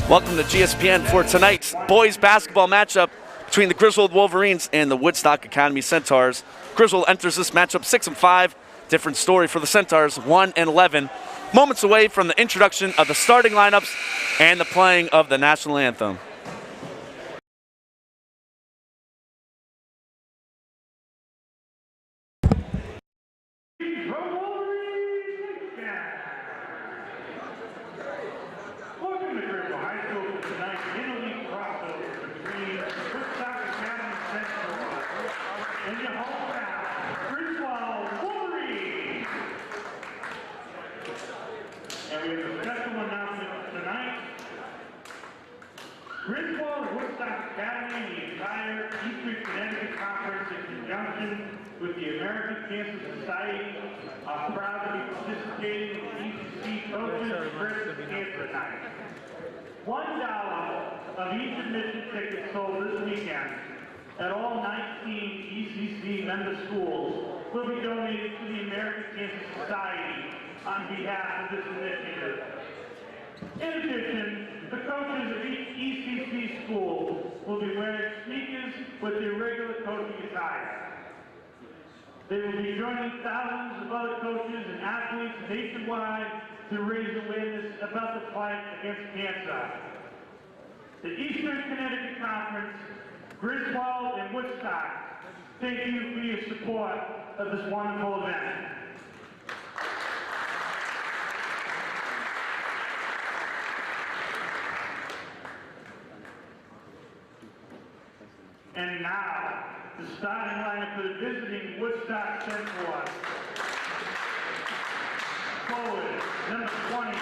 Welcome to GSPN for tonight's boys basketball matchup between the Griswold Wolverines and the Woodstock Academy Centaurs. Griswold enters this matchup 6-5. Different story for the Centaurs, 1-11. Moments away from the introduction of the starting lineups and the playing of the national anthem. Welcome to Griswold High School for tonight's interleague crossover between Woodstock Academy Centaurs and your hometown, Griswold Wolverines. And we have a special announcement tonight. Griswold Woodstock Academy and the entire Eastern Connecticut Conference, in conjunction with the American Cancer Society, are proud to be participating in the ECC Coaches Christmas Cancer Night. $1 of each admission ticket sold this weekend at all 19 ECC member schools will be donated to the American Cancer Society on behalf of this initiative. In addition, the coaches of each ECC school will be wearing sneakers with their regular coaching attire. They will be joining thousands of other coaches and athletes nationwide to raise awareness about the fight against cancer. The Eastern Connecticut Conference, Griswold, and Woodstock, thank you for your support of this wonderful event. And now, the starting lineup for the visiting Woodstock Centaurs. Forward, number 20,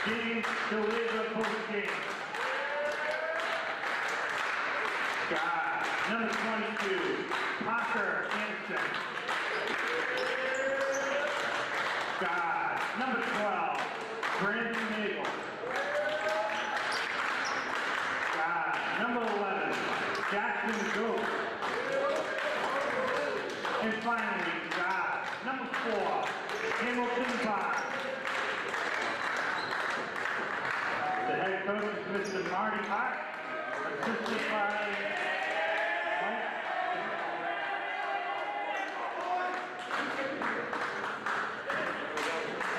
James DeLiva post-game. Guard, number 22, Parker Anderson. Guard, number 12, Brandon Nagel. Guard, number 11, Jackson Goat. And finally, guard, number 4, Hamilton Bond. The head coach is Mr. Marty Hart, assisted by Mike.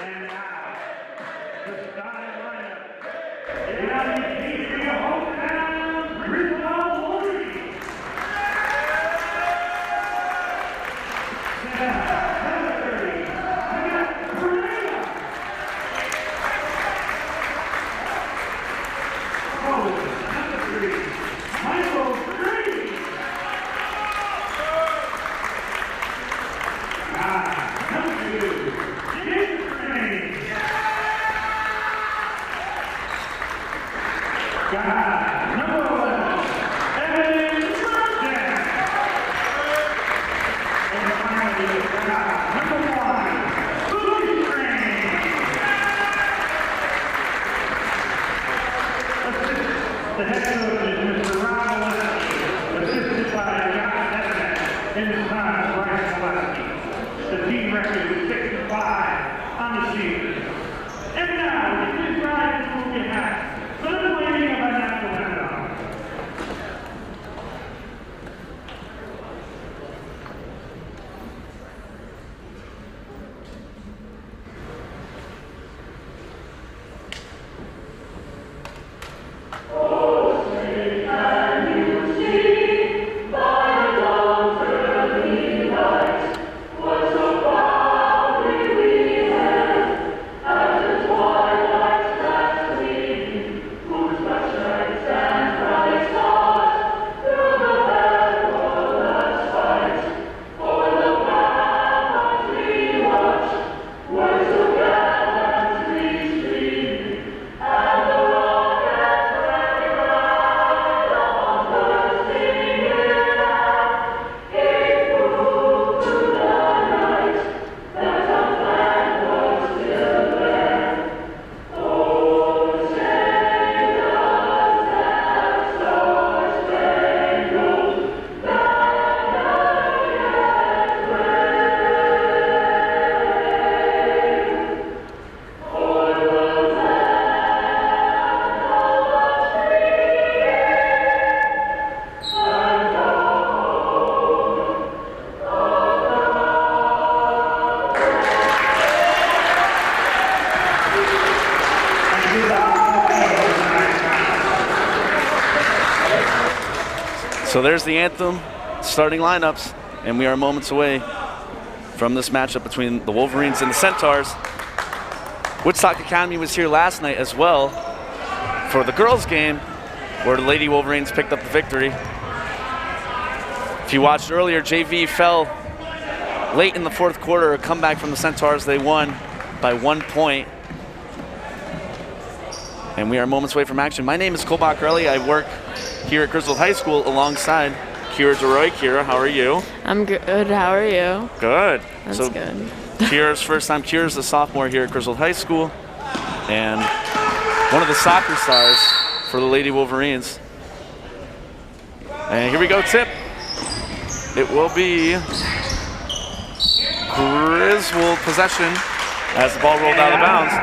And now, the starting lineup. And for your hometown, Griswold Wolverines. God. So there's the anthem, starting lineups, and we are moments away from this matchup between the Wolverines and the Centaurs. Woodstock Academy was here last night as well for the girls' game, where the Lady Wolverines picked up the victory. If you watched earlier, JV fell late in the fourth quarter, a comeback from the Centaurs. They won by 1 point. And we are moments away from action. My name is Cole Baccarelli. I work here at Griswold High School alongside Kira DeRoy. Kira, how are you? I'm good. How are you? Good. That's so, good. Kira's first time. Kira's a sophomore here at Griswold High School and one of the soccer stars for the Lady Wolverines. And here we go, tip. It will be Griswold possession as the ball rolled out of bounds.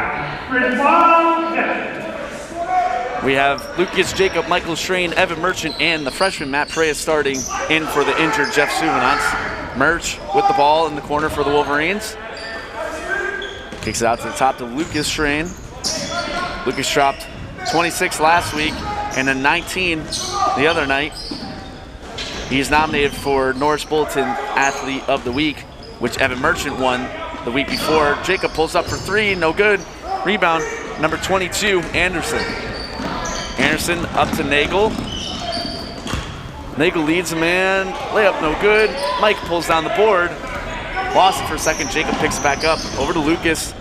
We have Lucas Jacob, Michael Schrain, Evan Merchant, and the freshman Matt Perea starting in for the injured Jeff Suvenance. Merch with the ball in the corner for the Wolverines. Kicks it out to the top to Lucas Schrain. Lucas dropped 26 last week and then 19 the other night. He's nominated for Norris Bulletin Athlete of the Week, which Evan Merchant won the week before. Jacob pulls up for three, no good. Rebound, number 22, Anderson. Anderson up to Nagel. Nagel leads a man, layup no good. Mike pulls down the board. Lost it for a second, Jacob picks it back up. Over to Lucas.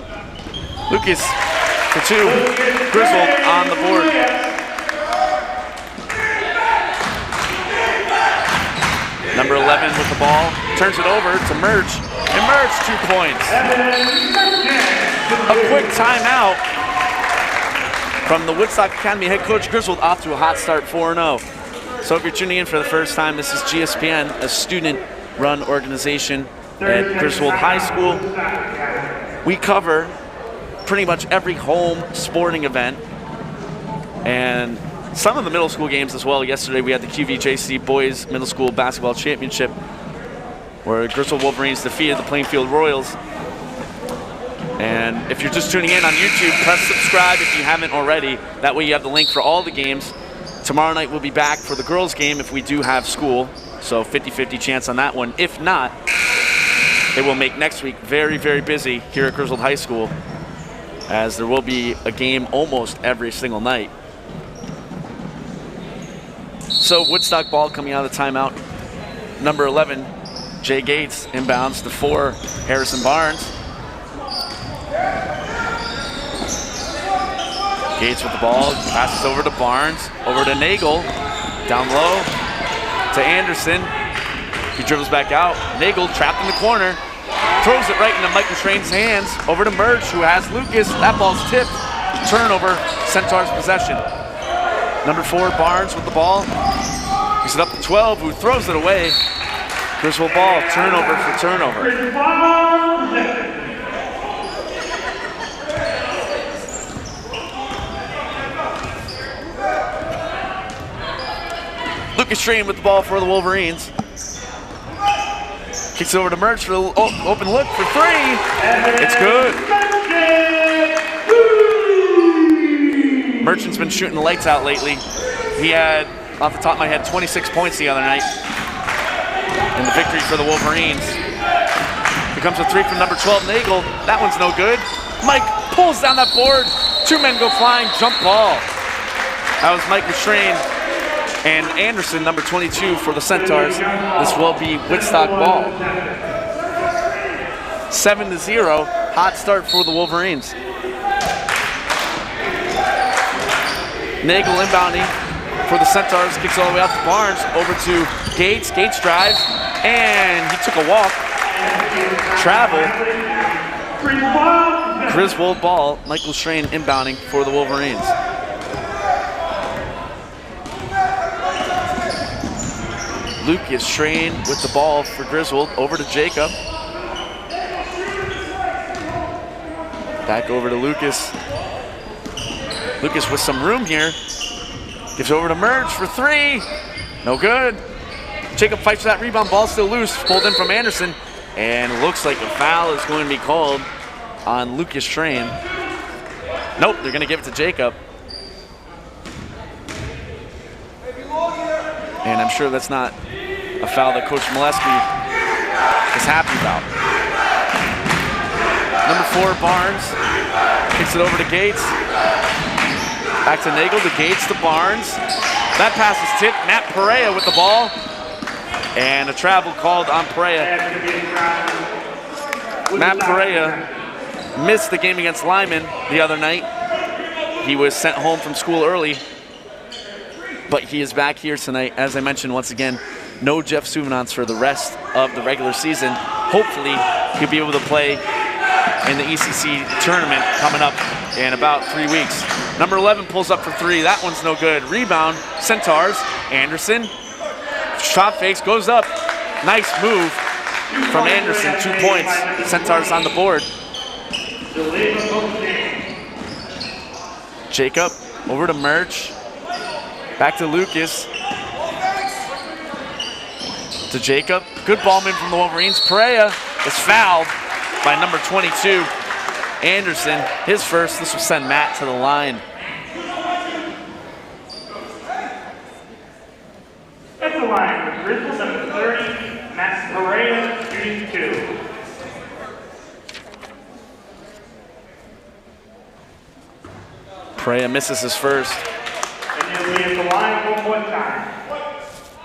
Lucas for two, Griswold on the board. Number 11 with the ball, turns it over to Merch, and Merch 2 points. A quick timeout from the Woodstock Academy head coach. Griswold off to a hot start, 4-0. So if you're tuning in for the first time, this is GSPN, a student-run organization at Griswold High School. We cover pretty much every home sporting event and some of the middle school games as well. Yesterday we had the QVJC Boys Middle School Basketball Championship where Griswold Wolverines defeated the Plainfield Royals. And if you're just tuning in on YouTube, press subscribe if you haven't already. That way you have the link for all the games. Tomorrow night we'll be back for the girls' game if we do have school. So 50-50 chance on that one. If not, it will make next week very, very busy here at Griswold High School, as there will be a game almost every single night. So Woodstock ball coming out of the timeout. Number 11, Jay Gates, inbounds to 4, Harrison Barnes. Gates with the ball, passes over to Barnes, over to Nagel, down low to Anderson. He dribbles back out. Nagel trapped in the corner, throws it right into Michael Schrain's hands, over to Merge, who has Lucas. That ball's tipped. Turnover, Centaurs possession. Number 4, Barnes with the ball. He's up to 12, who throws it away. Griswold ball, turnover for turnover. Lucas Schrain with the ball for the Wolverines. Kicks it over to Merch for the open look for 3. It's good. Merchant's been shooting the lights out lately. He had, off the top of my head, 26 points the other night in the victory for the Wolverines. Here comes a 3 from number 12, Nagel. That one's no good. Mike pulls down that board. 2 men go flying, jump ball. That was Mike Schrain and Anderson, number 22 for the Centaurs. This will be Woodstock ball. 7-0, hot start for the Wolverines. Nagel inbounding for the Centaurs, kicks all the way out to Barnes, over to Gates. Gates drives, and he took a walk. Travel. Griswold ball, Michael Schrain inbounding for the Wolverines. Lucas Schrain with the ball for Griswold, over to Jacob. Back over to Lucas. Lucas with some room here. Gives over to Merge for 3. No good. Jacob fights for that rebound, ball still loose. Pulled in from Anderson. And looks like a foul is going to be called on Lucas Schrain. Nope, they're going to give it to Jacob. And I'm sure that's not a foul that Coach Molesky is happy about. Number 4, Barnes, kicks it over to Gates. Back to Nagel, to Gates, to Barnes. That pass is tipped. Matt Perea with the ball. And a travel called on Perea. Matt Perea missed the game against Lyman the other night. He was sent home from school early, but he is back here tonight. As I mentioned, once again, no Jeff Souvenance for the rest of the regular season. Hopefully, he'll be able to play in the ECC tournament coming up in about 3 weeks. Number 11 pulls up for 3. That one's no good. Rebound, Centaurs. Anderson, shot fakes, goes up. Nice move from Anderson, 2 points. Centaurs on the board. Jacob over to Murch. Back to Lucas. To Jacob. Good ball man from the Wolverines. Perea is fouled by number 22, Anderson. His first. This will send Matt to the line. At the line for Griswold, number 30, Matt Perea, shooting 2. Perea misses his first. And he'll be at the line one more time.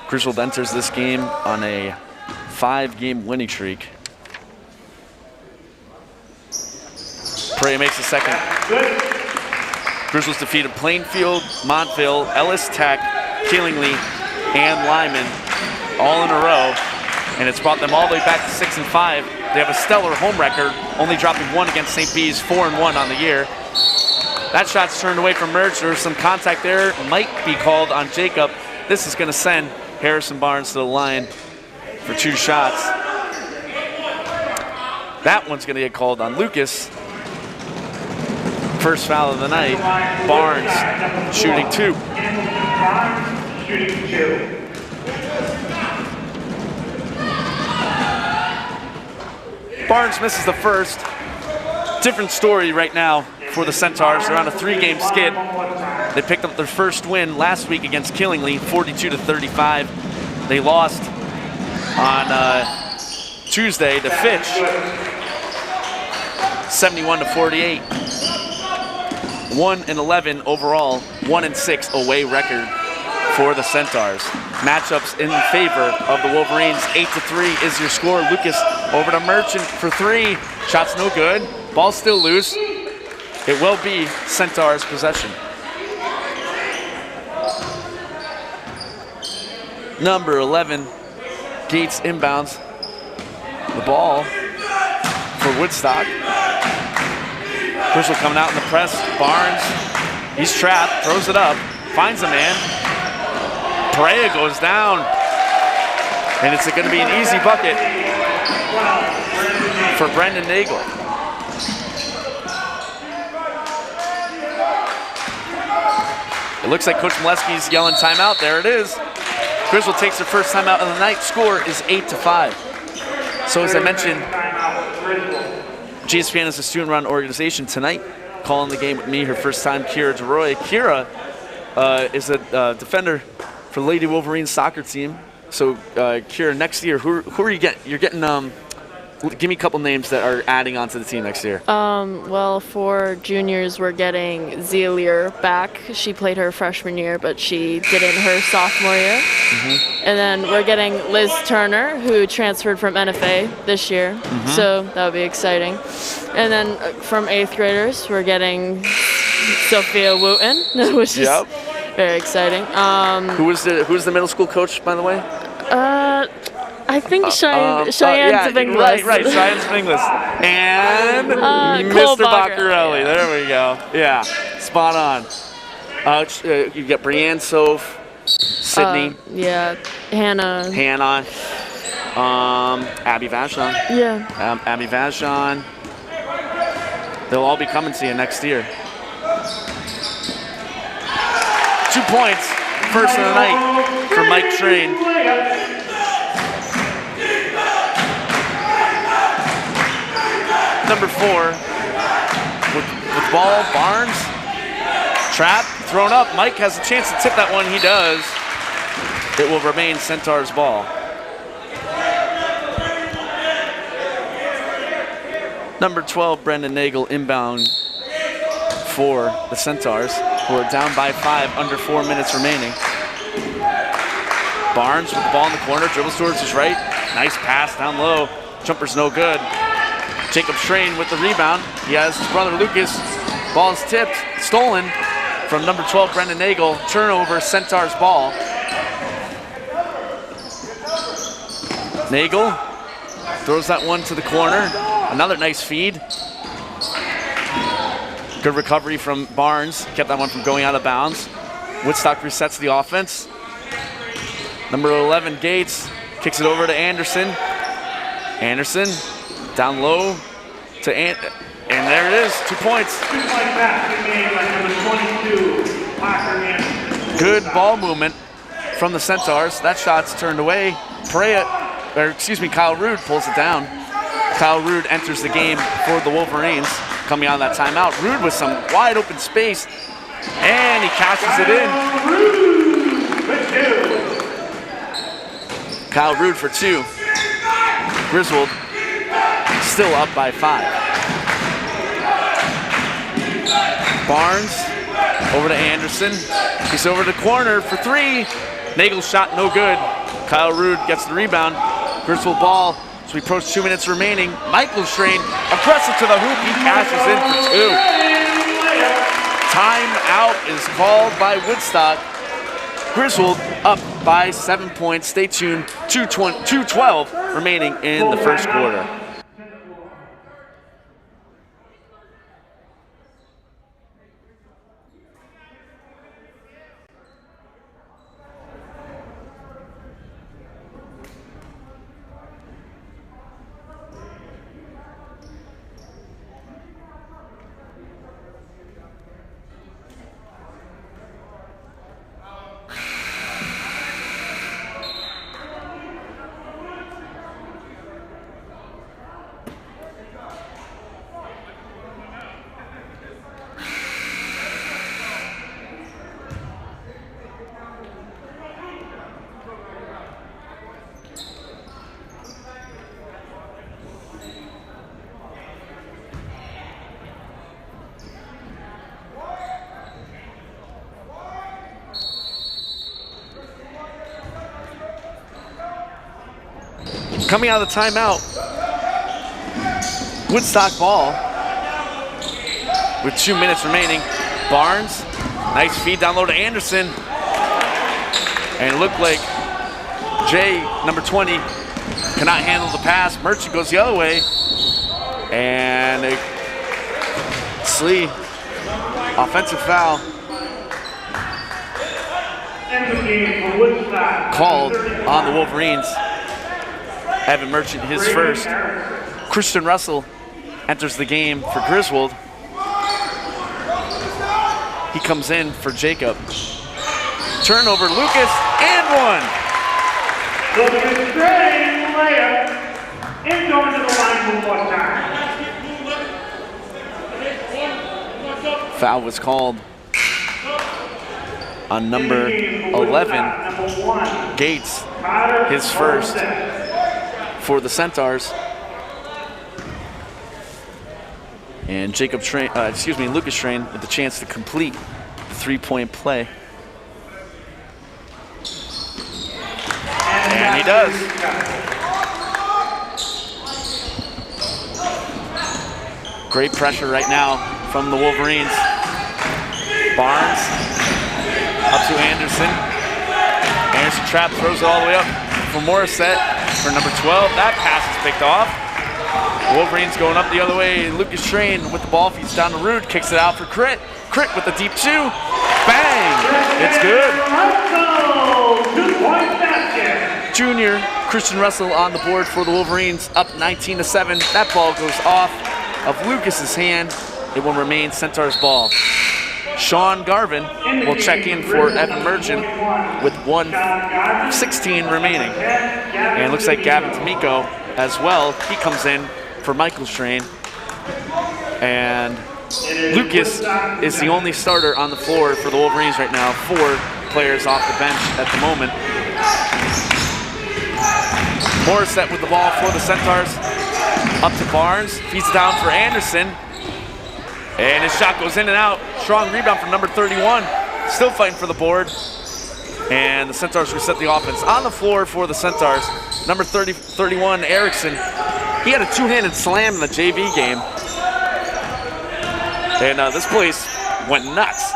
Griswold enters this game on a 5-game winning streak. Perea makes the second. Griswold's defeated Plainfield, Montville, Ellis Tech, Killingly, and Lyman all in a row, and it's brought them all the way back to 6-5. They have a stellar home record, only dropping 1 against St. B's, 4-1 on the year. That shot's turned away from Merge. There's some contact there, might be called on Jacob. This is going to send Harrison Barnes to the line for 2 shots. That one's going to get called on Lucas. First foul of the night. Barnes shooting 2. Shooting 2. Barnes misses the first. Different story right now for the Centaurs. They're on a 3-game skid. They picked up their first win last week against Killingly, 42-35. They lost on Tuesday to Fitch, 71-48. 1-11 overall, 1-6 away record for the Centaurs. Matchups in favor of the Wolverines. 8-3 is your score. Lucas over to Merchant for 3. Shot's no good. Ball's still loose. It will be Centaurs' possession. Number 11, Gates inbounds the ball for Woodstock. Griswold coming out in the press. Barnes, he's trapped, throws it up, finds a man. Perea goes down, and it's going to be an easy bucket for Brendan Nagel. It looks like Coach Molesky's yelling timeout. There it is. Griswold takes their first timeout of the night. Score is 8-5. So as I mentioned, GSPN is a student-run organization. Tonight, calling the game with me, her first time, Kira DeRoy. Kira is a defender for the Lady Wolverines soccer team. So Kira, next year, who are you getting? You're getting, give me a couple names that are adding onto the team next year. Well, for juniors, we're getting Zealier back. She played her freshman year, but she didn't her sophomore year. And then we're getting Liz Turner, who transferred from NFA this year. So that would be exciting. And then from 8th graders, we're getting Sophia Wooten, which is very exciting. Who's the middle school coach, by the way? I think Cheyenne's of English. Right, Cheyenne's of English. And Cole Mr. Bogger, Baccarelli. There we go. Yeah, spot on. You got Brianne Soph, Sydney. Hannah. Abby Vashon. Abby Vashon. They'll all be coming to you next year. 2 points, first of the night for Mike Train. Number 4 with ball, Barnes, trap, thrown up. Mike has a chance to tip that one, he does. It will remain Centaurs ball. Number 12, Brendan Nagel inbound for the Centaurs, who are down by 5, under 4 minutes remaining. Barnes with the ball in the corner, dribbles towards his right. Nice pass down low. Jumper's no good. Jacob Strain with the rebound. He has his brother Lucas. Ball is tipped, stolen from number 12, Brendan Nagel. Turnover, Centaurs ball. Nagel throws that one to the corner. Another nice feed. Good recovery from Barnes. Kept that one from going out of bounds. Woodstock resets the offense. Number 11, Gates, kicks it over to Anderson. Anderson down low to and there it is, 2 points. 2-point basket made by number 22, Parker Anderson. Good ball movement from the Centaurs. That shot's turned away. Kyle Rude pulls it down. Kyle Rude enters the game for the Wolverines, coming out of that timeout. Rude with some wide open space, and he cashes it in. Kyle Rude for 2. Griswold still up by 5. Barnes over to Anderson. He's over the corner for 3. Nagel's shot no good. Kyle Rude gets the rebound. Griswold ball as we approach 2 minutes remaining. Michael Strain, aggressive to the hoop. He cashes in for 2. Timeout is called by Woodstock. Griswold up by 7 points. Stay tuned. 2:12 remaining in the first quarter. Coming out of the timeout, Woodstock ball with 2 minutes remaining. Barnes, nice feed down low to Anderson. And it looked like Jay, number 20, cannot handle the pass. Merchant goes the other way. And Slee, offensive foul. Called on the Wolverines. Evan Merchant, his first. Christian Russell enters the game for Griswold. He comes in for Jacob. Turnover, Lucas, and one. Lucas Gray, layup, and going to the line one more time. Foul was called on number 11, Gates, his first for the Centaurs. And Lucas Strain with the chance to complete the 3-point play. And he does. Great pressure right now from the Wolverines. Barnes up to Anderson. Anderson trap, throws it all the way up for Morissette for number 12. That pass is picked off. Wolverines going up the other way. Lucas Strain with the ball feeds down to Rude, kicks it out for Crit. Crit with the deep 2. Bang! It's good. Junior Christian Russell on the board for the Wolverines, up 19-7. That ball goes off of Lucas's hand. It will remain Centaurs ball. Sean Garvin will check in for Evan Merchant with 1:16 remaining. And it looks like Gavin D'Amico as well. He comes in for Michael Strain. And Lucas is the only starter on the floor for the Wolverines right now. 4 players off the bench at the moment. Morissette with the ball for the Centaurs. Up to Barnes, feeds it down for Anderson. And his shot goes in and out. Strong rebound from number 31. Still fighting for the board. And the Centaurs reset the offense. On the floor for the Centaurs, number 31, Erickson. He had a two-handed slam in the JV game. And this place went nuts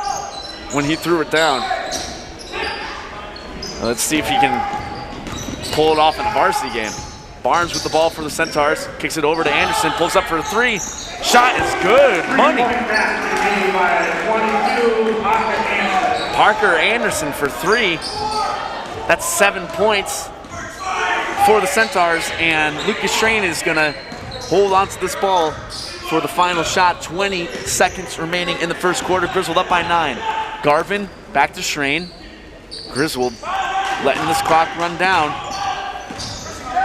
when he threw it down. Let's see if he can pull it off in a varsity game. Barnes with the ball for the Centaurs. Kicks it over to Anderson. Pulls up for a three. Shot is good. Money. Parker Anderson for three. That's 7 points for the Centaurs. And Lucas Strain is going to hold on to this ball for the final shot. 20 seconds remaining in the first quarter. Griswold up by 9. Garvin back to Strain. Griswold letting this clock run down.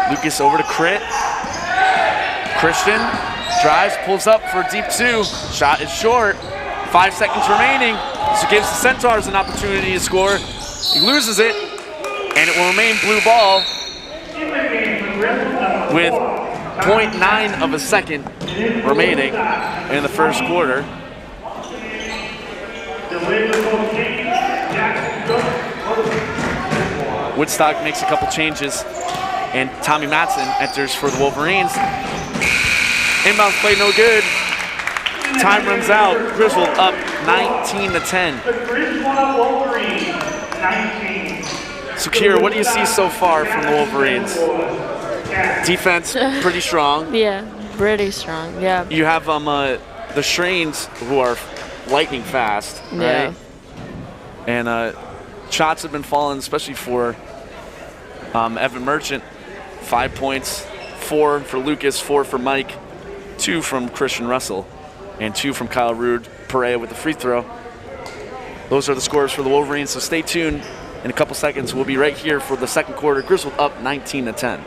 Lucas over to Crit. Christian drives, pulls up for a deep two. Shot is short. 5 seconds remaining. So gives the Centaurs an opportunity to score. He loses it, and it will remain blue ball with 0.9 of a second remaining in the first quarter. Woodstock makes a couple changes, and Tommy Matson enters for the Wolverines. Inbounds play no good. Time runs out. Griswold up 19-10. So Kira, what do you see so far from the Wolverines? Defense pretty strong. Yeah, pretty strong. Yeah. You have the Strains who are lightning fast, right? Yeah. And shots have been falling, especially for Evan Merchant. 5 points, 4 for Lucas, 4 for Mike, 2 from Christian Russell, and 2 from Kyle Rude. Perea with the free throw. Those are the scores for the Wolverines, so stay tuned. In a couple seconds, we'll be right here for the second quarter. Griswold up 19-10.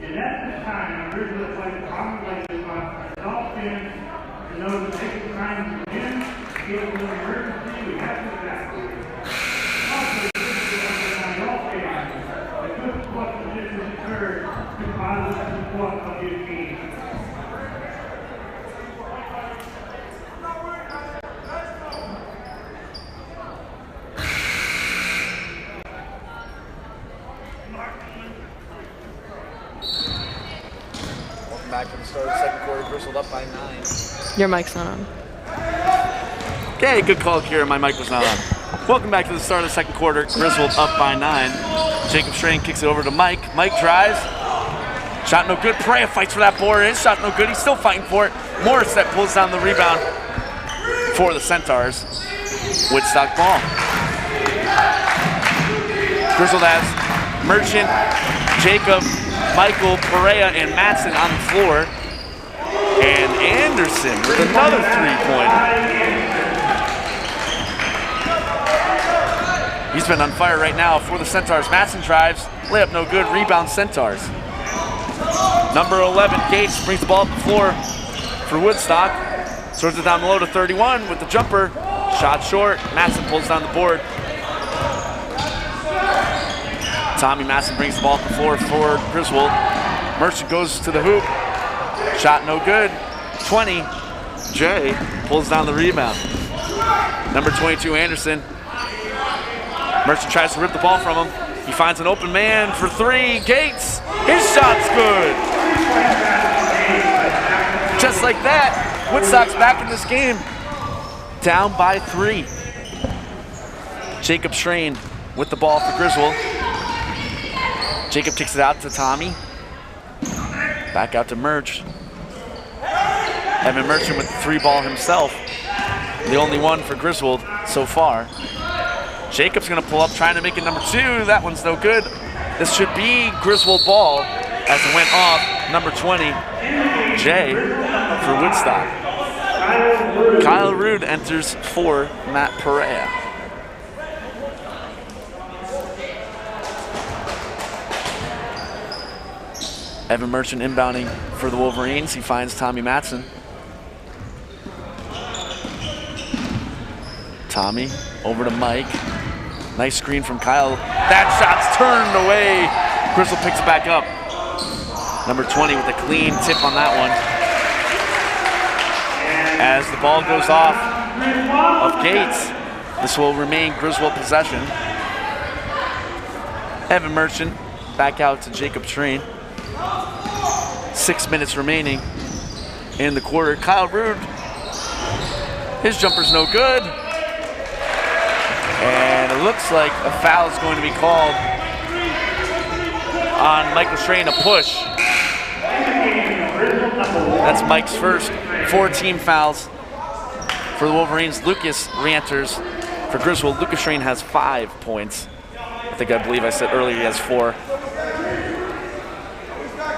And at this time, the Griswold played probably adult fans to know the next time to win, give them an emergency, we have to back. Also, adult fans, a good spot position occurred to positive support of your team. Back for the start of the second quarter. Griswold up by 9. Your mic's not on. Okay, good call, Kira. My mic was not on. Welcome back to the start of the second quarter. Griswold up by 9. Jacob Strain kicks it over to Mike. Mike drives. Shot no good. Perea fights for that board. His shot no good. He's still fighting for it. Morissette pulls down the rebound for the Centaurs. Woodstock ball. Griswold has Merchant, Jacob, Michael, Perea, and Matson on the floor. And Anderson with another three-pointer. He's been on fire right now for the Centaurs. Matson drives, layup no good, rebound Centaurs. Number 11, Gates, brings the ball up the floor for Woodstock. Throws it down low to 31 with the jumper. Shot short, Matson pulls down the board. Tommy Matson brings the ball up the floor for Griswold. Merchant goes to the hoop. Shot no good. 20. Jay pulls down the rebound. Number 22, Anderson. Merchant tries to rip the ball from him. He finds an open man for three. Gates. His shot's good. Just like that, Woodstock's back in this game. Down by 3. Jacob Strain with the ball for Griswold. Jacob kicks it out to Tommy. Back out to Merch. Evan Merchant with the 3-ball himself. The only one for Griswold so far. Jacob's gonna pull up, trying to make it number 2. That one's no good. This should be Griswold ball as it went off. Number 20, Jay for Woodstock. Kyle Rude enters for Matt Perea. Evan Merchant inbounding for the Wolverines. He finds Tommy Matson. Tommy over to Mike. Nice screen from Kyle. That shot's turned away. Griswold picks it back up. Number 20 with a clean tip on that one. As the ball goes off of Gates, this will remain Griswold possession. Evan Merchant back out to Jacob Train. 6 minutes remaining in the quarter. Kyle Rude, his jumper's no good. And it looks like a foul is going to be called on Michael Strain, a push. That's Mike's first 4 team fouls for the Wolverines. Lucas re-enters for Griswold. Lucas Strain has 5 points. I believe I said earlier he has 4.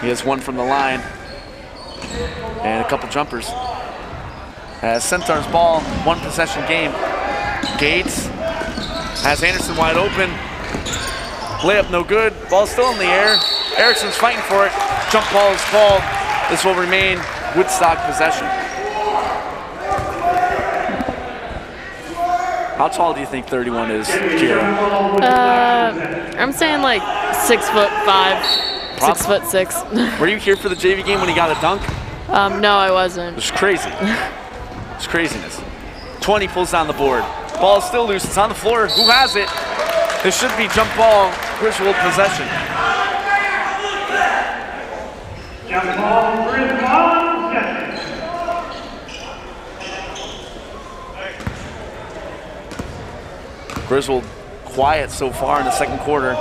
He has 1 from the line and a couple jumpers. As Centaurs ball, 1 possession game. Gates has Anderson wide open. Layup no good. Ball's still in the air. Erickson's fighting for it. Jump ball is called. This will remain Woodstock possession. How tall do you think 31 is, Kira? I'm saying like 6'5", 6'6". Were you here for the JV game when he got a dunk? No, I wasn't. It was crazy. It's craziness. 20 pulls down the board. Ball is still loose. It's on the floor. Who has it? This should be jump ball, Griswold possession. Jump ball, Griswold, possession. Griswold quiet so far in the second quarter.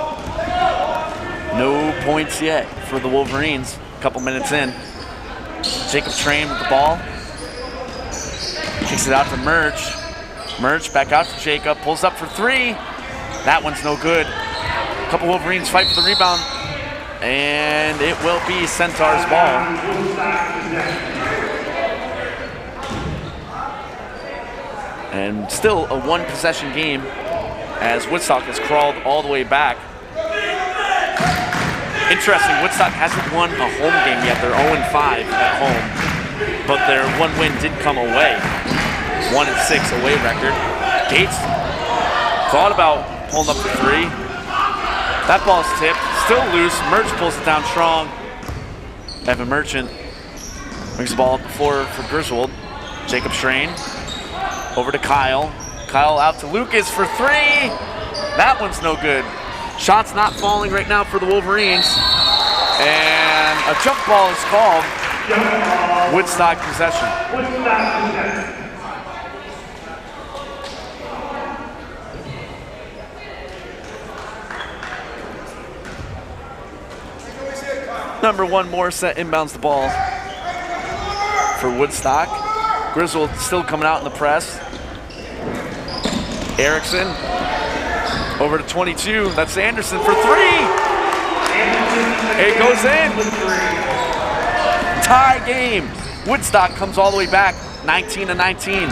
No points yet for the Wolverines. A couple minutes in. Jacob Train with the ball. Kicks it out to Merch. Merch back out to Jacob. Pulls up for 3. That one's no good. A couple Wolverines fight for the rebound. And it will be Centaurs ball. And still a 1 possession game as Woodstock has crawled all the way back. Interesting, Woodstock hasn't won a home game yet. They're 0-5 at home, but their 1 win did come away. 1-6 away record. Gates thought about pulling up for 3. That ball's tipped, still loose. Merch pulls it down strong. Evan Merchant brings the ball up the floor for Griswold. Jacob Strain over to Kyle. Kyle out to Lucas for 3. That one's no good. Shots not falling right now for the Wolverines. And a jump ball is called. Woodstock possession. Number 1 Morissette inbounds the ball for Woodstock. Griswold still coming out in the press. Erickson over to 22. That's Anderson for 3. It goes in. Tie game. Woodstock comes all the way back, 19-19.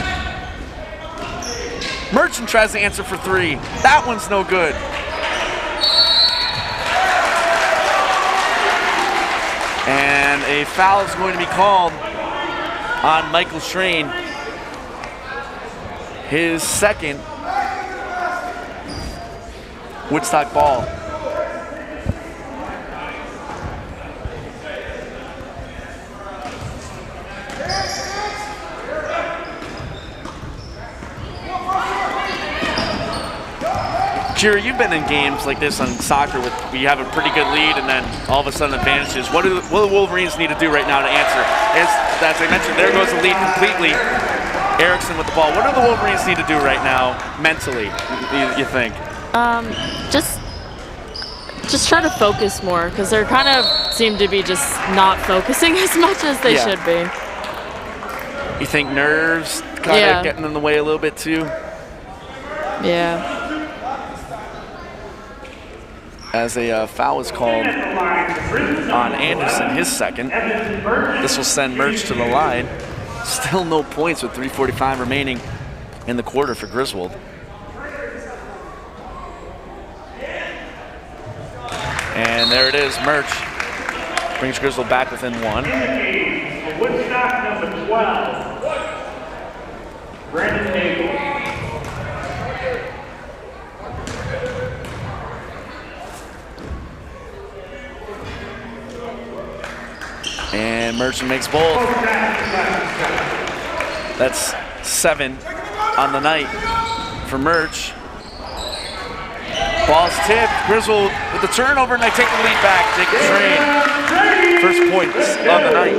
Merchant tries to answer for 3. That one's no good. And a foul is going to be called on Michael Strain. His second. Woodstock ball. Kira, you've been in games like this on soccer with you have a pretty good lead and then all of a sudden advantages. What do the Wolverines need to do right now to answer? As I mentioned, there goes the lead completely. Erickson with the ball. What do the Wolverines need to do right now mentally, you think? Just try to focus more because they're kind of seem to be just not focusing as much as they should be. You think nerves kind of getting in the way a little bit too? Yeah. As a foul is called on Anderson, his second. This will send Merch to the line. Still no points with 3:45 remaining in the quarter for Griswold. And there it is, Merch brings Griswold back within 1. Woodstock number 12, Brandon Nagel. And Merchant makes both. That's 7 on the night for Merch. Ball's tipped. Griswold with the turnover, and they take the lead back. Jacob Train. First points of the night.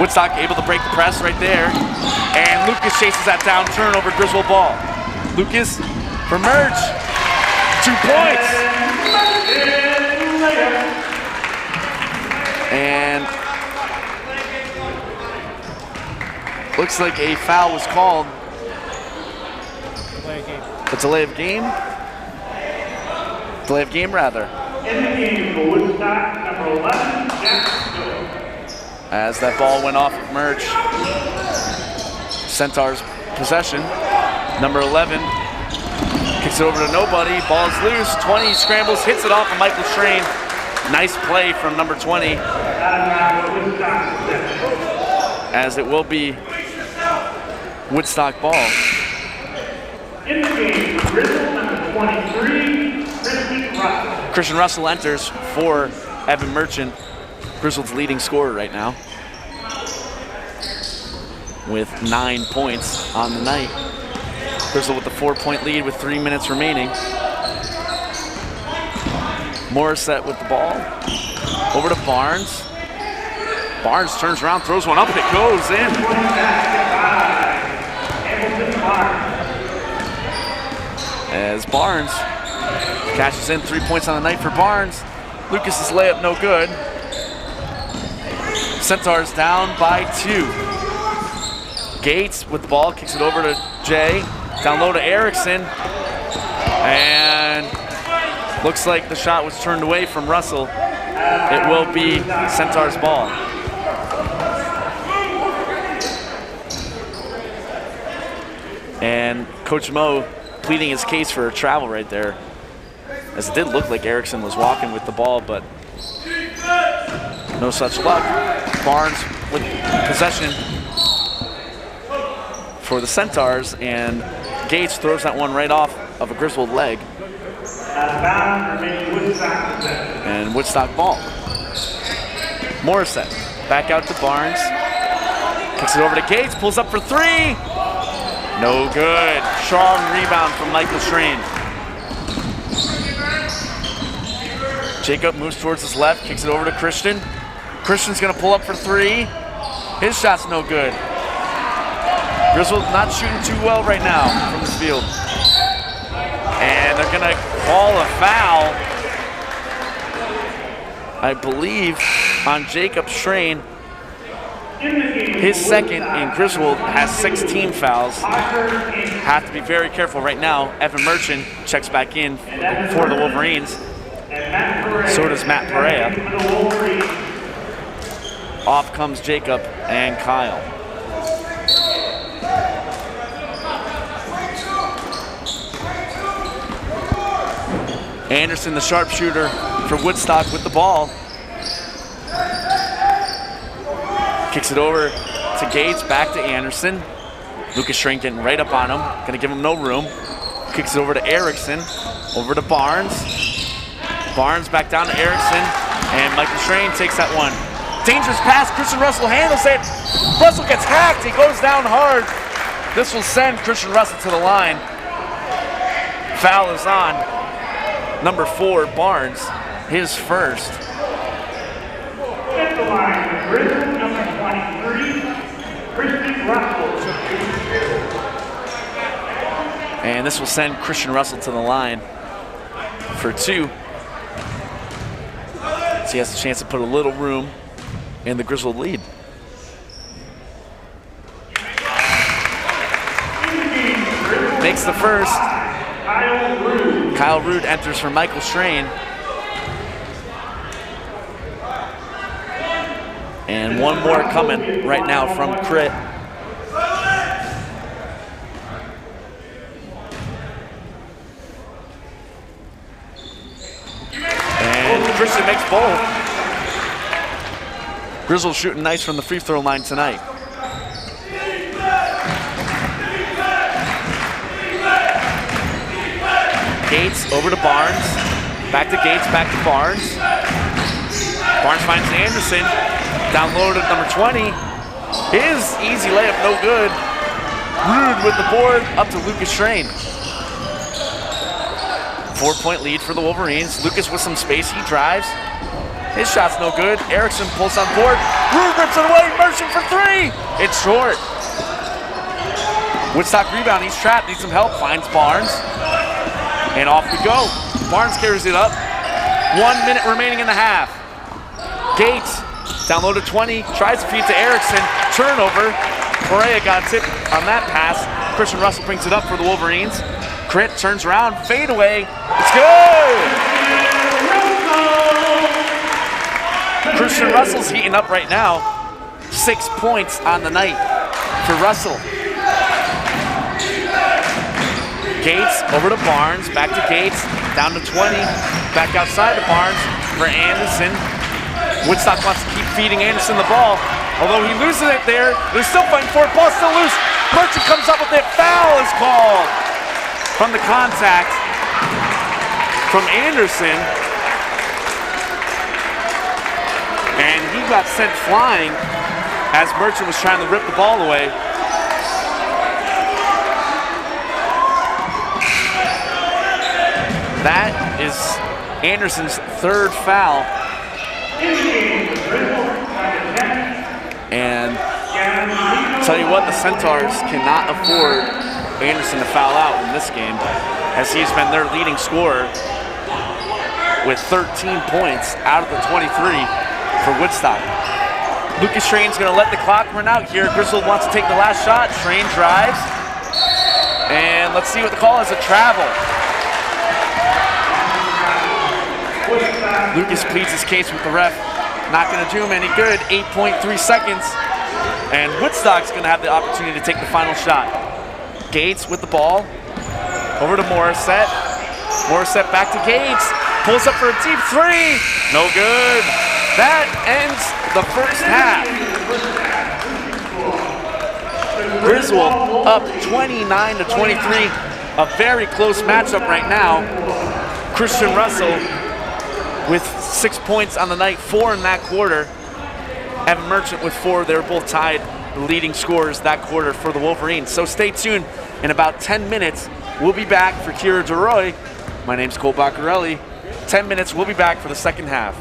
Woodstock able to break the press right there. And Lucas chases that down. Turnover, Griswold ball. Lucas for Merch. 2 points. And looks like a foul was called. A delay of game? Delay of game, rather. In the game for Woodstock, number 11, Jackson. As that ball went off of Merch. Centaurs possession. Number 11 kicks it over to nobody. Ball's loose. 20 scrambles, hits it off of Michael Train. Nice play from number 20. As it will be Woodstock ball. In the game, Griswold, number 23, Christian Russell enters for Evan Merchant, Griswold's leading scorer right now, with 9 points on the night. Griswold with the 4-point lead with 3 minutes remaining. Morissette with the ball. Over to Barnes. Barnes turns around, throws one up, and it goes in. As Barnes cashes in 3 points on the night for Barnes. Lucas's layup no good. Centaurs down by 2. Gates with the ball, kicks it over to Jay. Down low to Erickson. And looks like the shot was turned away from Russell. It will be Centaurs ball. And Coach Mo pleading his case for a travel right there, as it did look like Erickson was walking with the ball, but no such luck. Barnes with possession for the Centaurs, and Gates throws that one right off of a Griswold leg. And Woodstock ball. Morissette back out to Barnes. Kicks it over to Gates, pulls up for 3. No good. Strong rebound from Michael Strain. Jacob moves towards his left, kicks it over to Christian. Christian's gonna pull up for 3. His shot's no good. Griswold not shooting too well right now from this field. And they're gonna call a foul, I believe, on Jacob Strain. His second, and Griswold has 6 team fouls. Have to be very careful right now. Evan Merchant checks back in for the Wolverines. So does Matt Perea. Off comes Jacob and Kyle. Anderson, the sharpshooter for Woodstock, with the ball. Kicks it over to Gates, back to Anderson. Lucas Strain getting right up on him. Gonna give him no room. Kicks it over to Erickson. Over to Barnes. Barnes back down to Erickson. And Michael Strain takes that one. Dangerous pass. Christian Russell handles it. Russell gets hacked. He goes down hard. This will send Christian Russell to the line. Foul is on number 4, Barnes. His first. At the line, Griswold, number 23, Christian Russell. And this will send Christian Russell to the line for 2. So he has a chance to put a little room in the Griswold lead. Makes the first. Kyle Rude enters for Michael Strain. And one more coming right now from Crit. And Christian makes both. Griswold shooting nice from the free throw line tonight. Gates over to Barnes. Back to Gates, back to Barnes. Barnes finds Anderson. Down low to number 20. His easy layup, no good. Rude with the board, up to Lucas Strain. 4-point lead for the Wolverines. Lucas with some space, he drives. His shot's no good. Erickson pulls on board. Rude rips it away, Merchant for three. It's short. Woodstock rebound, he's trapped, needs some help, finds Barnes. And off we go. Barnes carries it up. 1 minute remaining in the half. Gates, down low to 20, tries to feed to Erickson. Turnover. Correa got tipped on that pass. Christian Russell brings it up for the Wolverines. Crit turns around, fade away. It's good! Christian Russell's heating up right now. 6 points on the night for Russell. Gates over to Barnes, back to Gates, down to 20, back outside to Barnes for Anderson. Woodstock wants to keep feeding Anderson the ball. Although he loses it there, they're still fighting for it, ball still loose. Merchant comes up with it, foul is called from the contact from Anderson. And he got sent flying as Merchant was trying to rip the ball away. That is Anderson's third foul. And tell you what, the Centaurs cannot afford Anderson to foul out in this game, as he's been their leading scorer with 13 points out of the 23 for Woodstock. Lucas Strain's going to let the clock run out here. Griswold wants to take the last shot. Strain drives. And let's see what the call is, a travel. Lucas pleads his case with the ref. Not going to do him any good. 8.3 seconds. And Woodstock's going to have the opportunity to take the final shot. Gates with the ball. Over to Morissette. Morissette back to Gates. Pulls up for a deep three. No good. That ends the first half. Griswold up 29-23. A very close matchup right now. Christian Russell with 6 points on the night, 4 in that quarter. Evan Merchant with 4. They were both tied the leading scorers that quarter for the Wolverines. So stay tuned. In about 10 minutes, we'll be back for Kira DeRoy. My name's Cole Baccarelli. 10 minutes, we'll be back for the second half.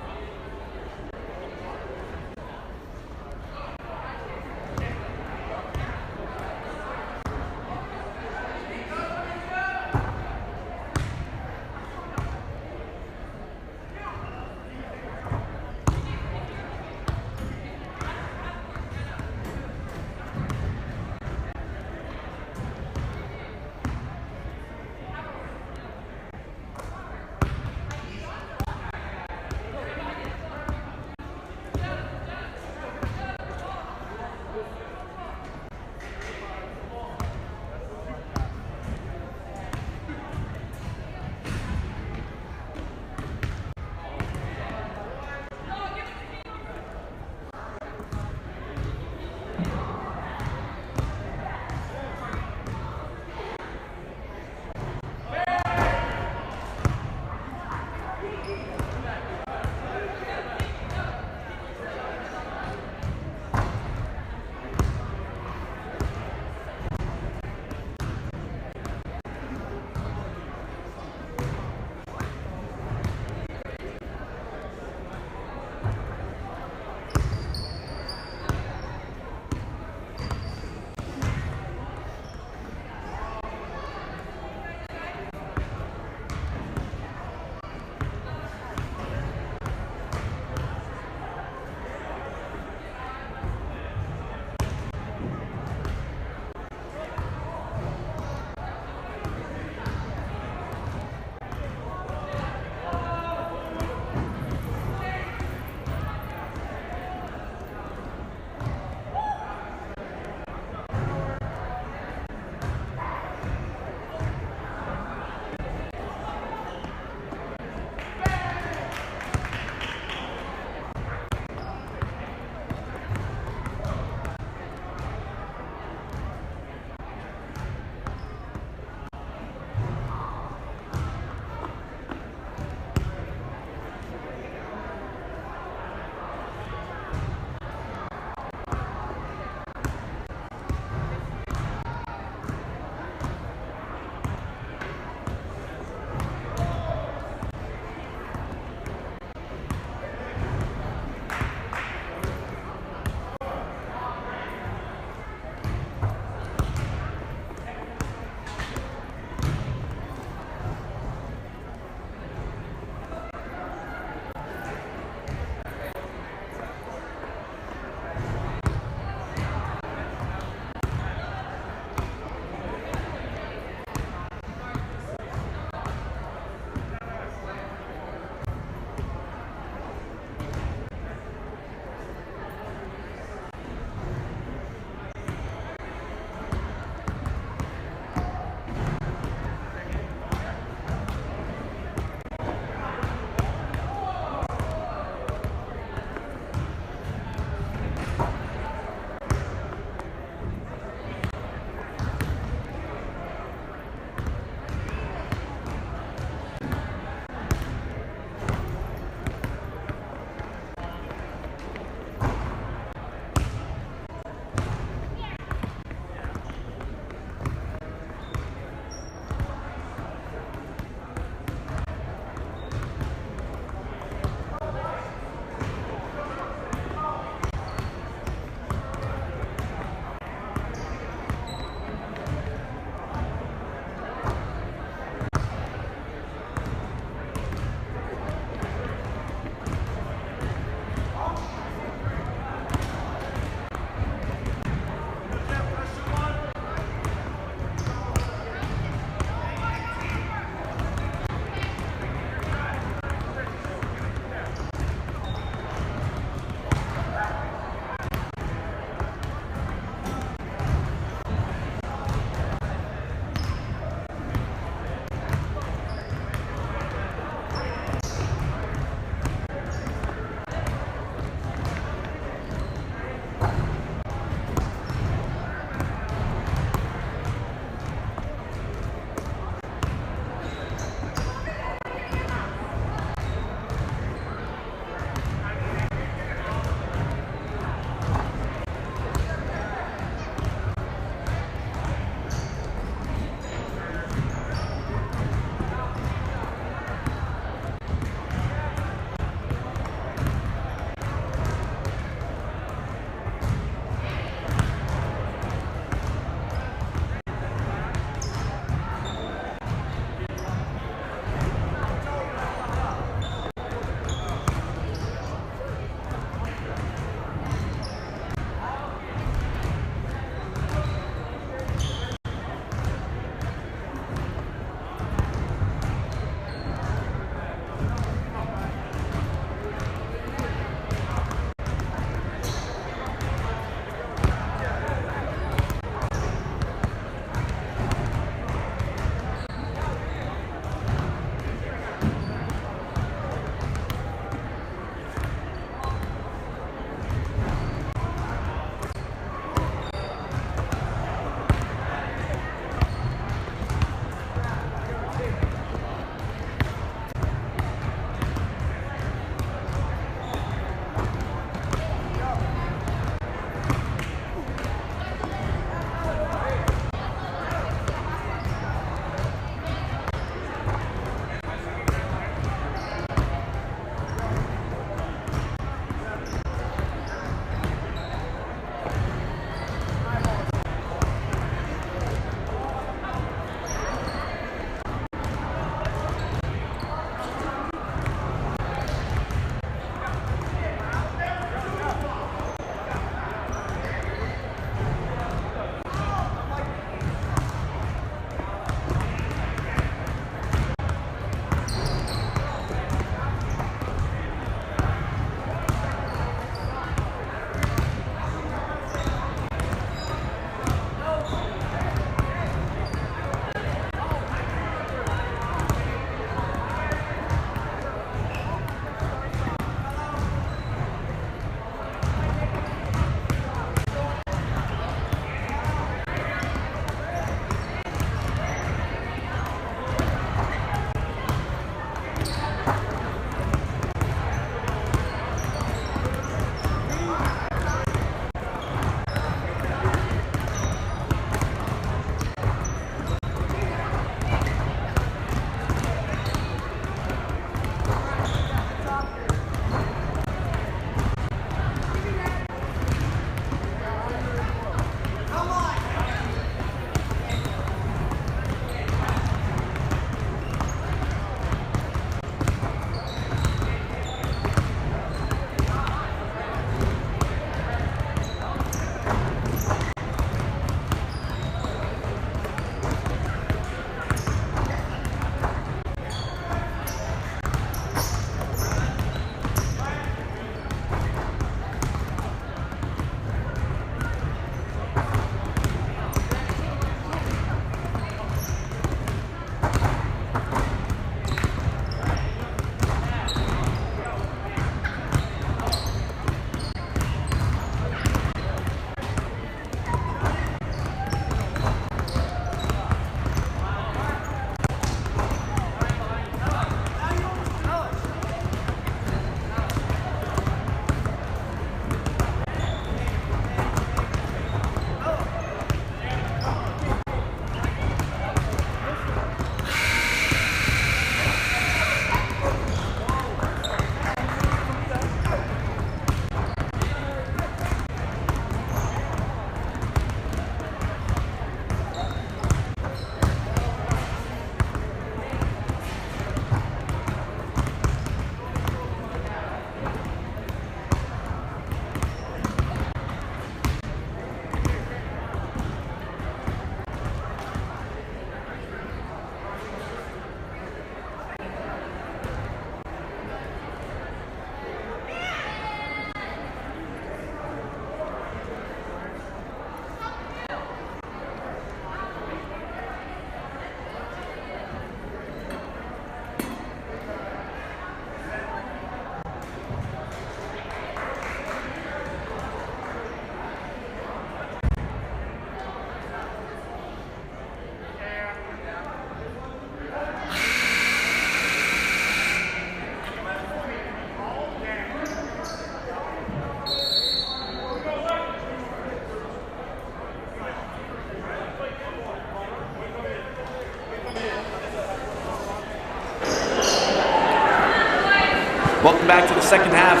Welcome back to the second half.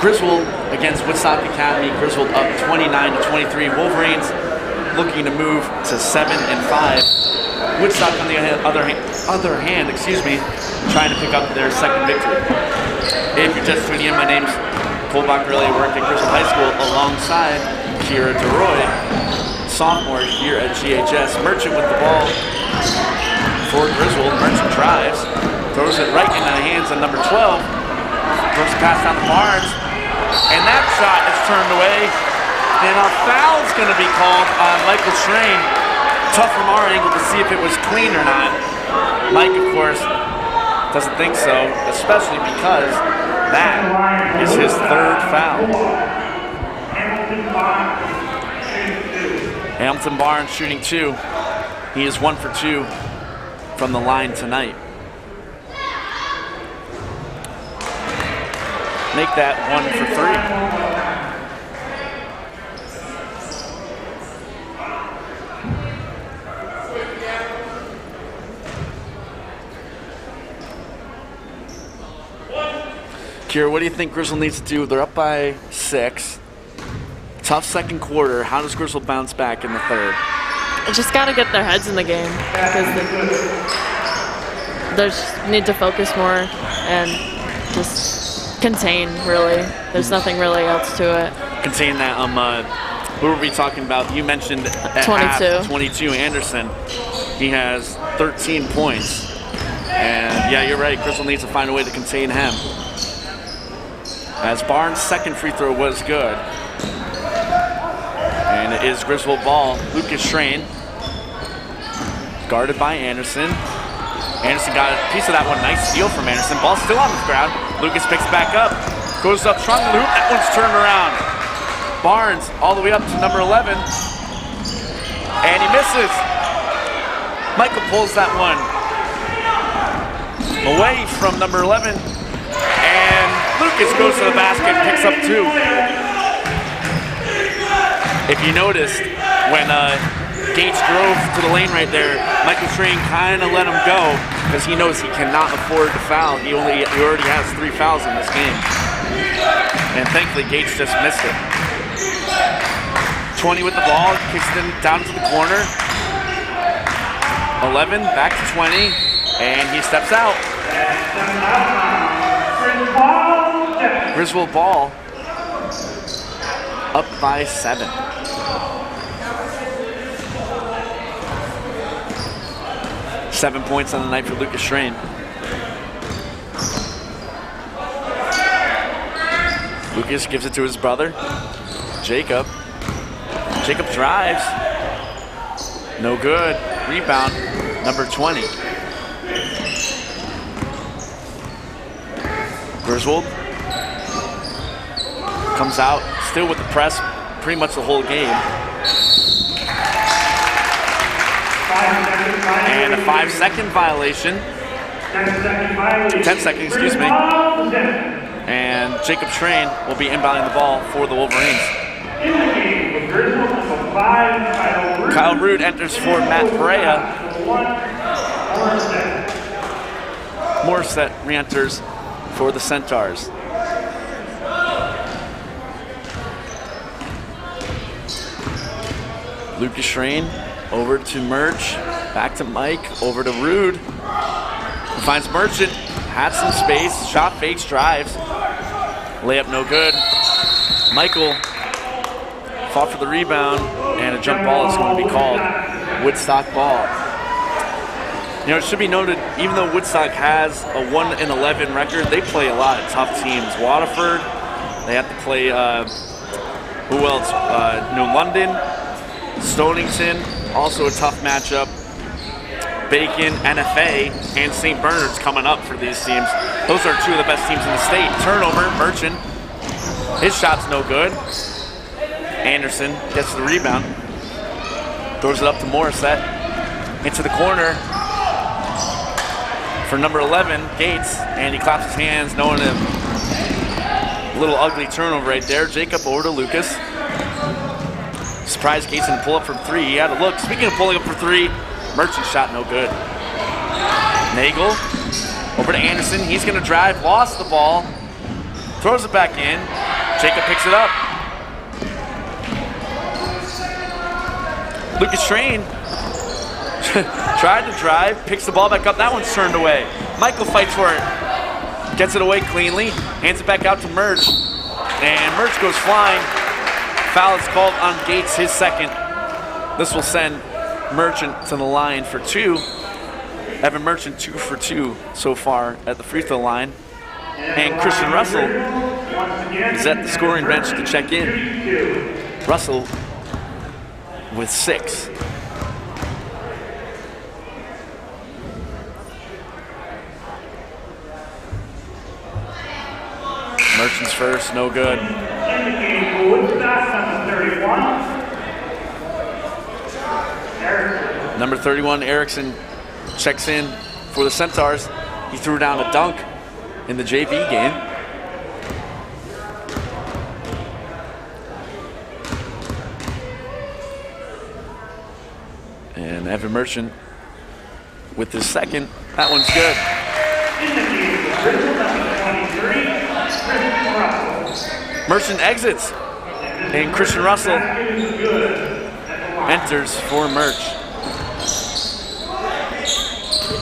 Griswold against Woodstock Academy. Griswold up 29-23. Wolverines looking to move to 7-5. Woodstock on the other hand, trying to pick up their second victory. If you're just tuning in, my name's Cole Baccarelli. I work at Griswold High School alongside Kira DeRoy, sophomore here at GHS. Merchant with the ball for Griswold. Merchant drives, throws it right into the hands of number 12. Throws a pass down to Barnes, and that shot is turned away. And a foul's going to be called on Michael Schrain. Tough from our angle to see if it was clean or not. Mike, of course, doesn't think so, especially because that is his third foul. Hamilton Barnes shooting 2. He is 1 for 2 from the line tonight. Make that 1 for 3. Kira, what do you think Griswold needs to do? They're up by 6. Tough second quarter. How does Griswold bounce back in the third? Just got to get their heads in the game because they just need to focus more and just contain, really. There's nothing really else to it. Contain that. Who were we talking about? You mentioned at 22. Half, 22 Anderson. He has 13 points. And yeah, you're right. Griswold needs to find a way to contain him. As Barnes' second free throw was good. And it is Griswold ball. Lucas Schrain. Guarded by Anderson. Anderson got a piece of that one. Nice steal from Anderson. Ball still on the ground. Lucas picks back up. Goes up strong to the hoop. That one's turned around. Barnes all the way up to number 11. And he misses. Michael pulls that one away from number 11. And Lucas goes to the basket and picks up 2. If you noticed, when Gates drove to the lane right there, Michael Schrain kind of let him go because he knows he cannot afford to foul. He already has 3 fouls in this game. And thankfully, Gates just missed it. 20 with the ball, kicks it down to the corner. 11, back to 20, and he steps out. Griswold ball up by 7. Seven points on the night for Lucas Schrain. Lucas gives it to his brother, Jacob. Jacob drives. No good. Rebound, number 20. Griswold comes out, still with the press, pretty much the whole game. And a 5-second violation. 10 seconds, excuse me. And Jacob Schrain will be inbounding the ball for the Wolverines. Kyle Root enters for Matt Brea. Morissette re-enters for the Centaurs. Lucas Schrain over to Merch, back to Mike, over to Rude. He finds Merchant, had some space, shot fakes, drives. Layup no good. Michael fought for the rebound, and a jump ball is going to be called. Woodstock ball. You know, it should be noted, even though Woodstock has a 1-11 record, they play a lot of tough teams. Waterford, they have to play, who else? New London, Stonington, also a tough matchup. Bacon, NFA, and St. Bernard's coming up for these teams. Those are 2 of the best teams in the state. Turnover, Merchant. His shot's no good. Anderson gets the rebound. Throws it up to Morissette. Into the corner for number 11, Gates. And he claps his hands, knowing him. A little ugly turnover right there. Jacob over to Lucas. Surprised Gates didn't pull up from 3. He had a look. Speaking of pulling up for 3, Merchant shot no good. Nagel Over to Anderson. He's going to drive. Lost the ball. Throws it back in. Jacob picks it up. Lucas Train tried to drive. Picks the ball back up. That one's turned away. Michael fights for it. Gets it away cleanly. Hands it back out to Merch. And Merch goes flying. Foul is called on Gates, his second. This will send Merchant to the line for 2. Evan Merchant 2 for 2 so far at the free throw line. And Christian Russell is at the scoring bench to check in. Russell with 6. Merchant's first, no good. Number 31, Erickson checks in for the Centaurs. He threw down a dunk in the JV game. And Evan Merchant with his second. That one's good. Merchant exits. And Christian Russell enters for Merch.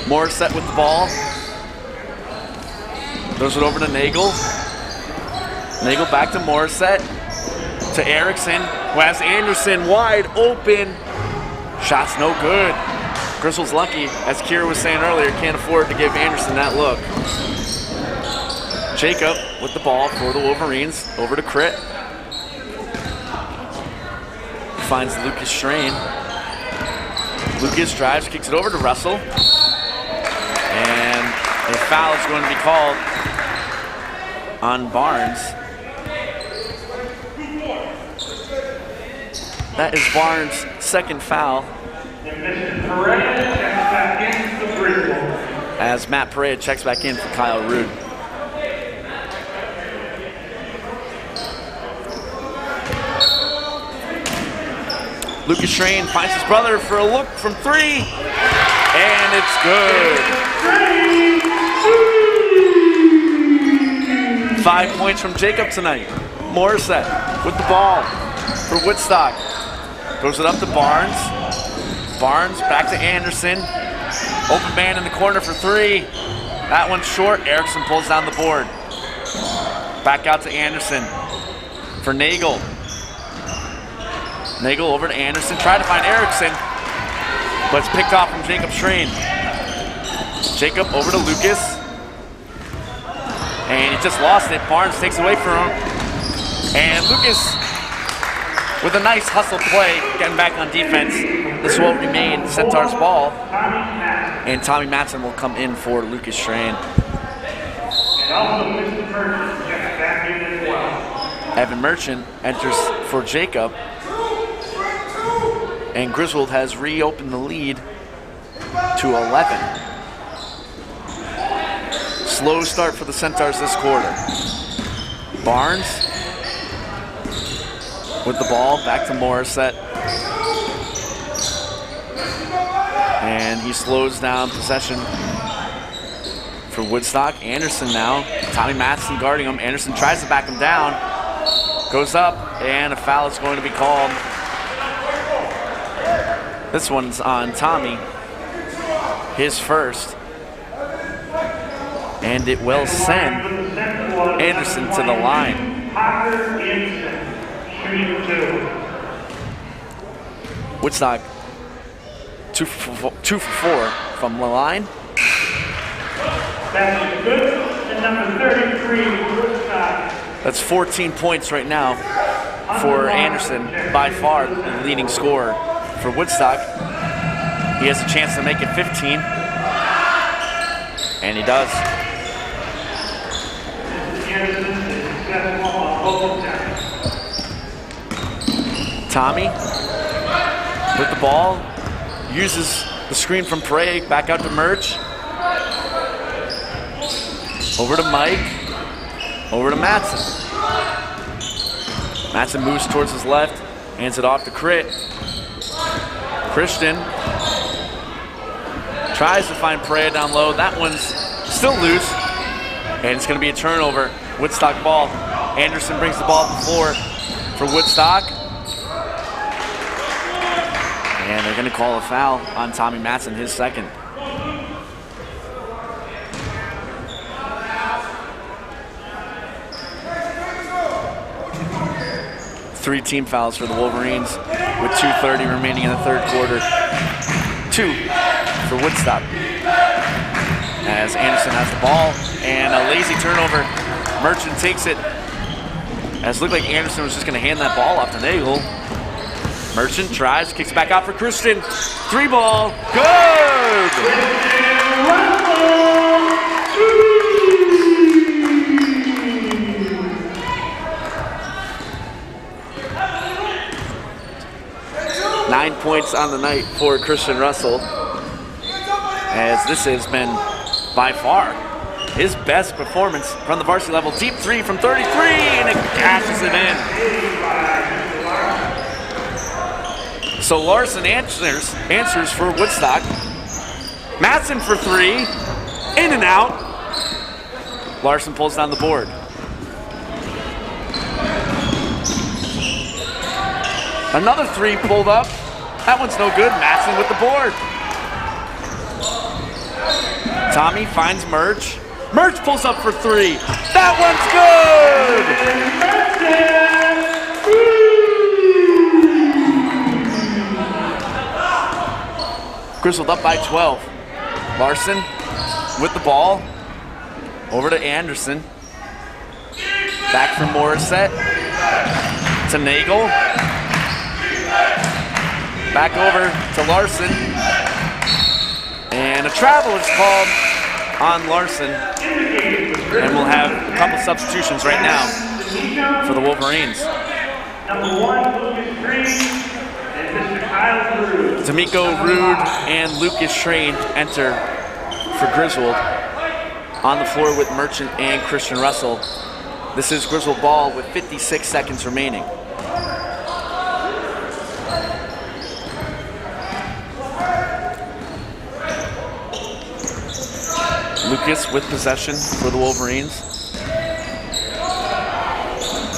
Morissette with the ball. Throws it over to Nagel. Nagel back to Morissette. To Erickson, who has Anderson wide open. Shot's no good. Griswold's lucky, as Kira was saying earlier, can't afford to give Anderson that look. Jacob with the ball for the Wolverines. Over to Crit. Finds Lucas Strain. Lucas drives, kicks it over to Russell. And a foul is going to be called on Barnes. That is Barnes' second foul. As Matt Perea checks back in for Kyle Rude. Lucas Strain finds his brother for a look from 3. And it's good. 5 points from Jacob tonight. Morissette with the ball for Woodstock. Throws it up to Barnes. Barnes back to Anderson. Open man in the corner for 3. That one's short. Erickson pulls down the board. Back out to Anderson for Nagel. Nagel over to Anderson. Tried to find Erickson, but it's picked off from Jacob Strain. Jacob over to Lucas. And he just lost it. Barnes takes it away from him. And Lucas with a nice hustle play, getting back on defense. This will remain Centaur's ball. And Tommy Matson will come in for Lucas Strain. Evan Merchant enters for Jacob. And Griswold has reopened the lead to 11. Slow start for the Centaurs this quarter. Barnes with the ball, back to Morissette. And he slows down possession for Woodstock. Anderson now, Tommy Matson guarding him. Anderson tries to back him down. Goes up, and a foul is going to be called. This one's on Tommy, his first. And it will send Anderson to the line. Woodstock 2 for 4 from the line. That's good. And number 33, Woodstock. That's 14 points right now for Anderson, by far the leading scorer for Woodstock. He has a chance to make it 15. And he does. Tommy with the ball, uses the screen from Prey, back out to Merch. Over to Mike, over to Matson. Matson moves towards his left, hands it off to Crit. Christian tries to find Perea down low. That one's Still loose. And it's going to be a turnover. Woodstock ball. Anderson brings the ball to the floor for Woodstock. And they're going to call a foul on Tommy Matson, his second. Three team fouls for the Wolverines with 2:30 remaining in the third quarter. 2 for Woodstock. As Anderson has the ball and a lazy turnover. Merchant takes it. As it looked like Anderson was just going to hand that ball off to Nagel. Merchant tries, kicks back out for Christian. 3-ball, good! 9 points on the night for Christian Russell. As this has been by far his best performance from the varsity level. Deep 3 from 33, and it cashes it in. So Larson answers for Woodstock. Matson for 3, in and out. Larson pulls down the board. Another 3 pulled up. That one's no good. Matson with the board. Tommy finds Merch. Merch pulls up for 3. That one's good! Griswold up by 12. Larson with the ball. Over to Anderson. Back from Morissette. To Nagel. Back over to Larson. And a travel is called on Larson. And we'll have a couple substitutions right now for the Wolverines. Number 1, Lucas Green, and Mr. Kyle Rude. D'Amico Rude and Lucas Schrain enter for Griswold. On the floor with Merchant and Christian Russell. This is Griswold ball with 56 seconds remaining. Lucas with possession for the Wolverines.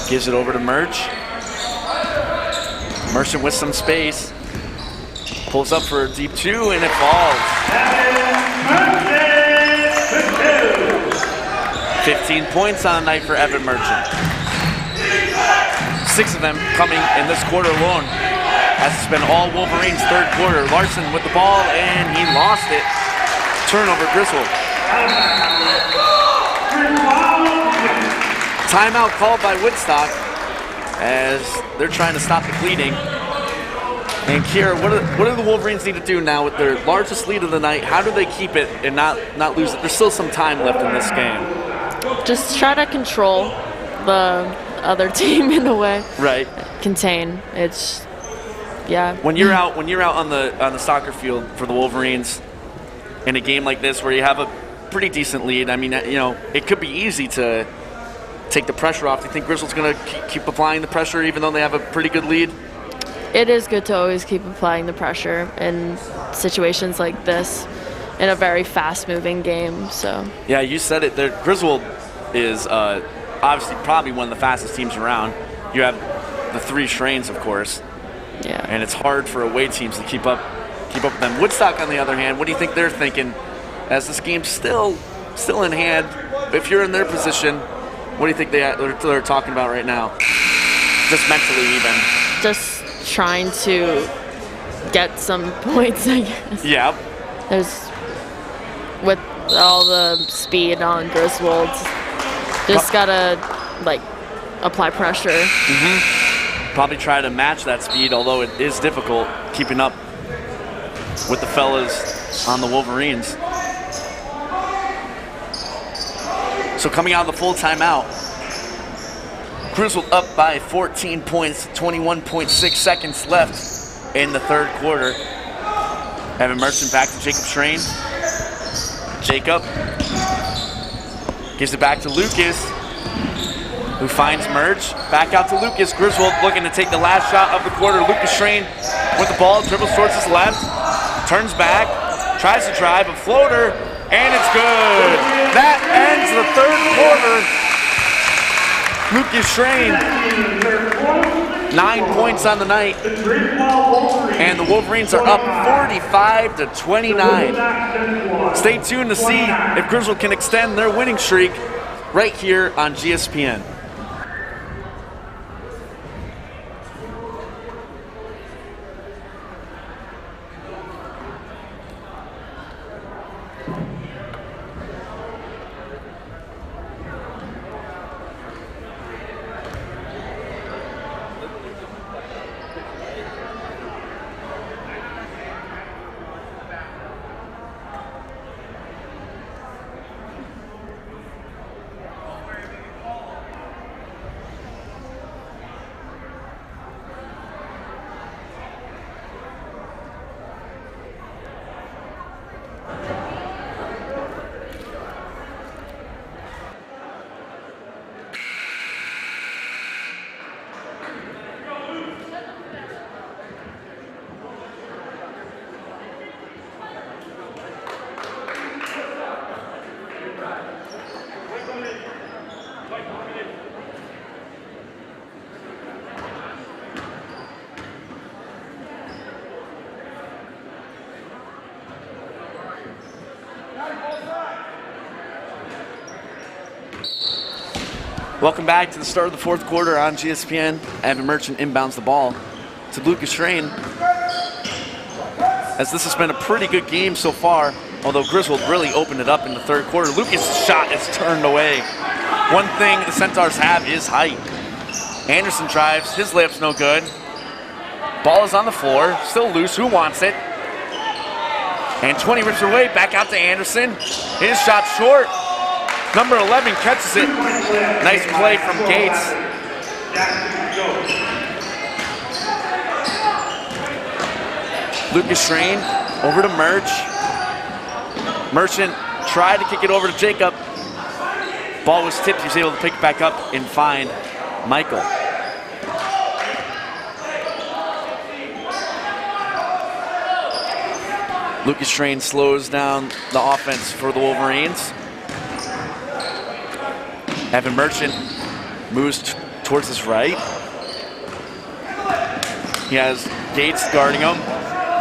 Gives it over to Merch. Merchant with some space. Pulls up for a deep 2 and it falls. 15 points on the night for Evan Merchant. 6 of them coming in this quarter alone. As it's been all Wolverines third quarter. Larson with the ball and he lost it. Turnover Griswold. Timeout called by Woodstock as they're trying to stop the bleeding. And Kiera, what do the Wolverines need to do now with their largest lead of the night? How do they keep it and not lose it? There's still some time left in this game. Just try to control the other team in a way. Right. Contain. It's yeah. When you're out on the soccer field for the Wolverines in a game like this where you have a pretty decent lead, I mean, you know, it could be easy to take the pressure off. Do you think Griswold's going to keep applying the pressure even though they have a pretty good lead? It is good to always keep applying the pressure in situations like this in a very fast-moving game. So yeah, you said it. Griswold is obviously probably one of the fastest teams around. You have the 3 Schrains, of course. Yeah. And it's hard for away teams to keep up with them. Woodstock, on the other hand, what do you think they're thinking as this game's still in hand? If you're in their position, what do you think they're talking about right now? Just mentally, even. Just trying to get some points, I guess. Yeah. There's with all the speed on Griswold, just gotta apply pressure. Mm-hmm. Probably try to match that speed, although it is difficult keeping up with the fellas on the Wolverines. So coming out of the full timeout, Griswold up by 14 points, 21.6 seconds left in the third quarter. Evan Merchant back to Jacob Schrain. Jacob gives it back to Lucas, who finds Merch. Back out to Lucas. Griswold looking to take the last shot of the quarter. Lucas Schrain with the ball, dribbles towards his left, turns back, tries to drive, a floater and it's good. That ends the third quarter. Lucas Schrain, 9 points on the night, and the Wolverines are up 45-29. Stay tuned to see if Griswold can extend their winning streak right here on GSPN. Welcome back to the start of the fourth quarter on GSPN. Evan Merchant inbounds the ball to Lucas Schrain. As this has been a pretty good game so far, although Griswold really opened it up in the third quarter. Lucas' shot is turned away. One thing the Centaurs have is height. Anderson drives, his layup's no good. Ball is on the floor, still loose, who wants it? And 20 rips away, back out to Anderson. His shot short. Number 11 catches it. Nice play from Gates. Lucas Schrain over to Merchant tried to kick it over to Jacob. Ball was tipped. He was able to pick it back up and find Michael. Lucas Schrain slows down the offense for the Wolverines. Evan Merchant moves towards his right. He has Gates guarding him.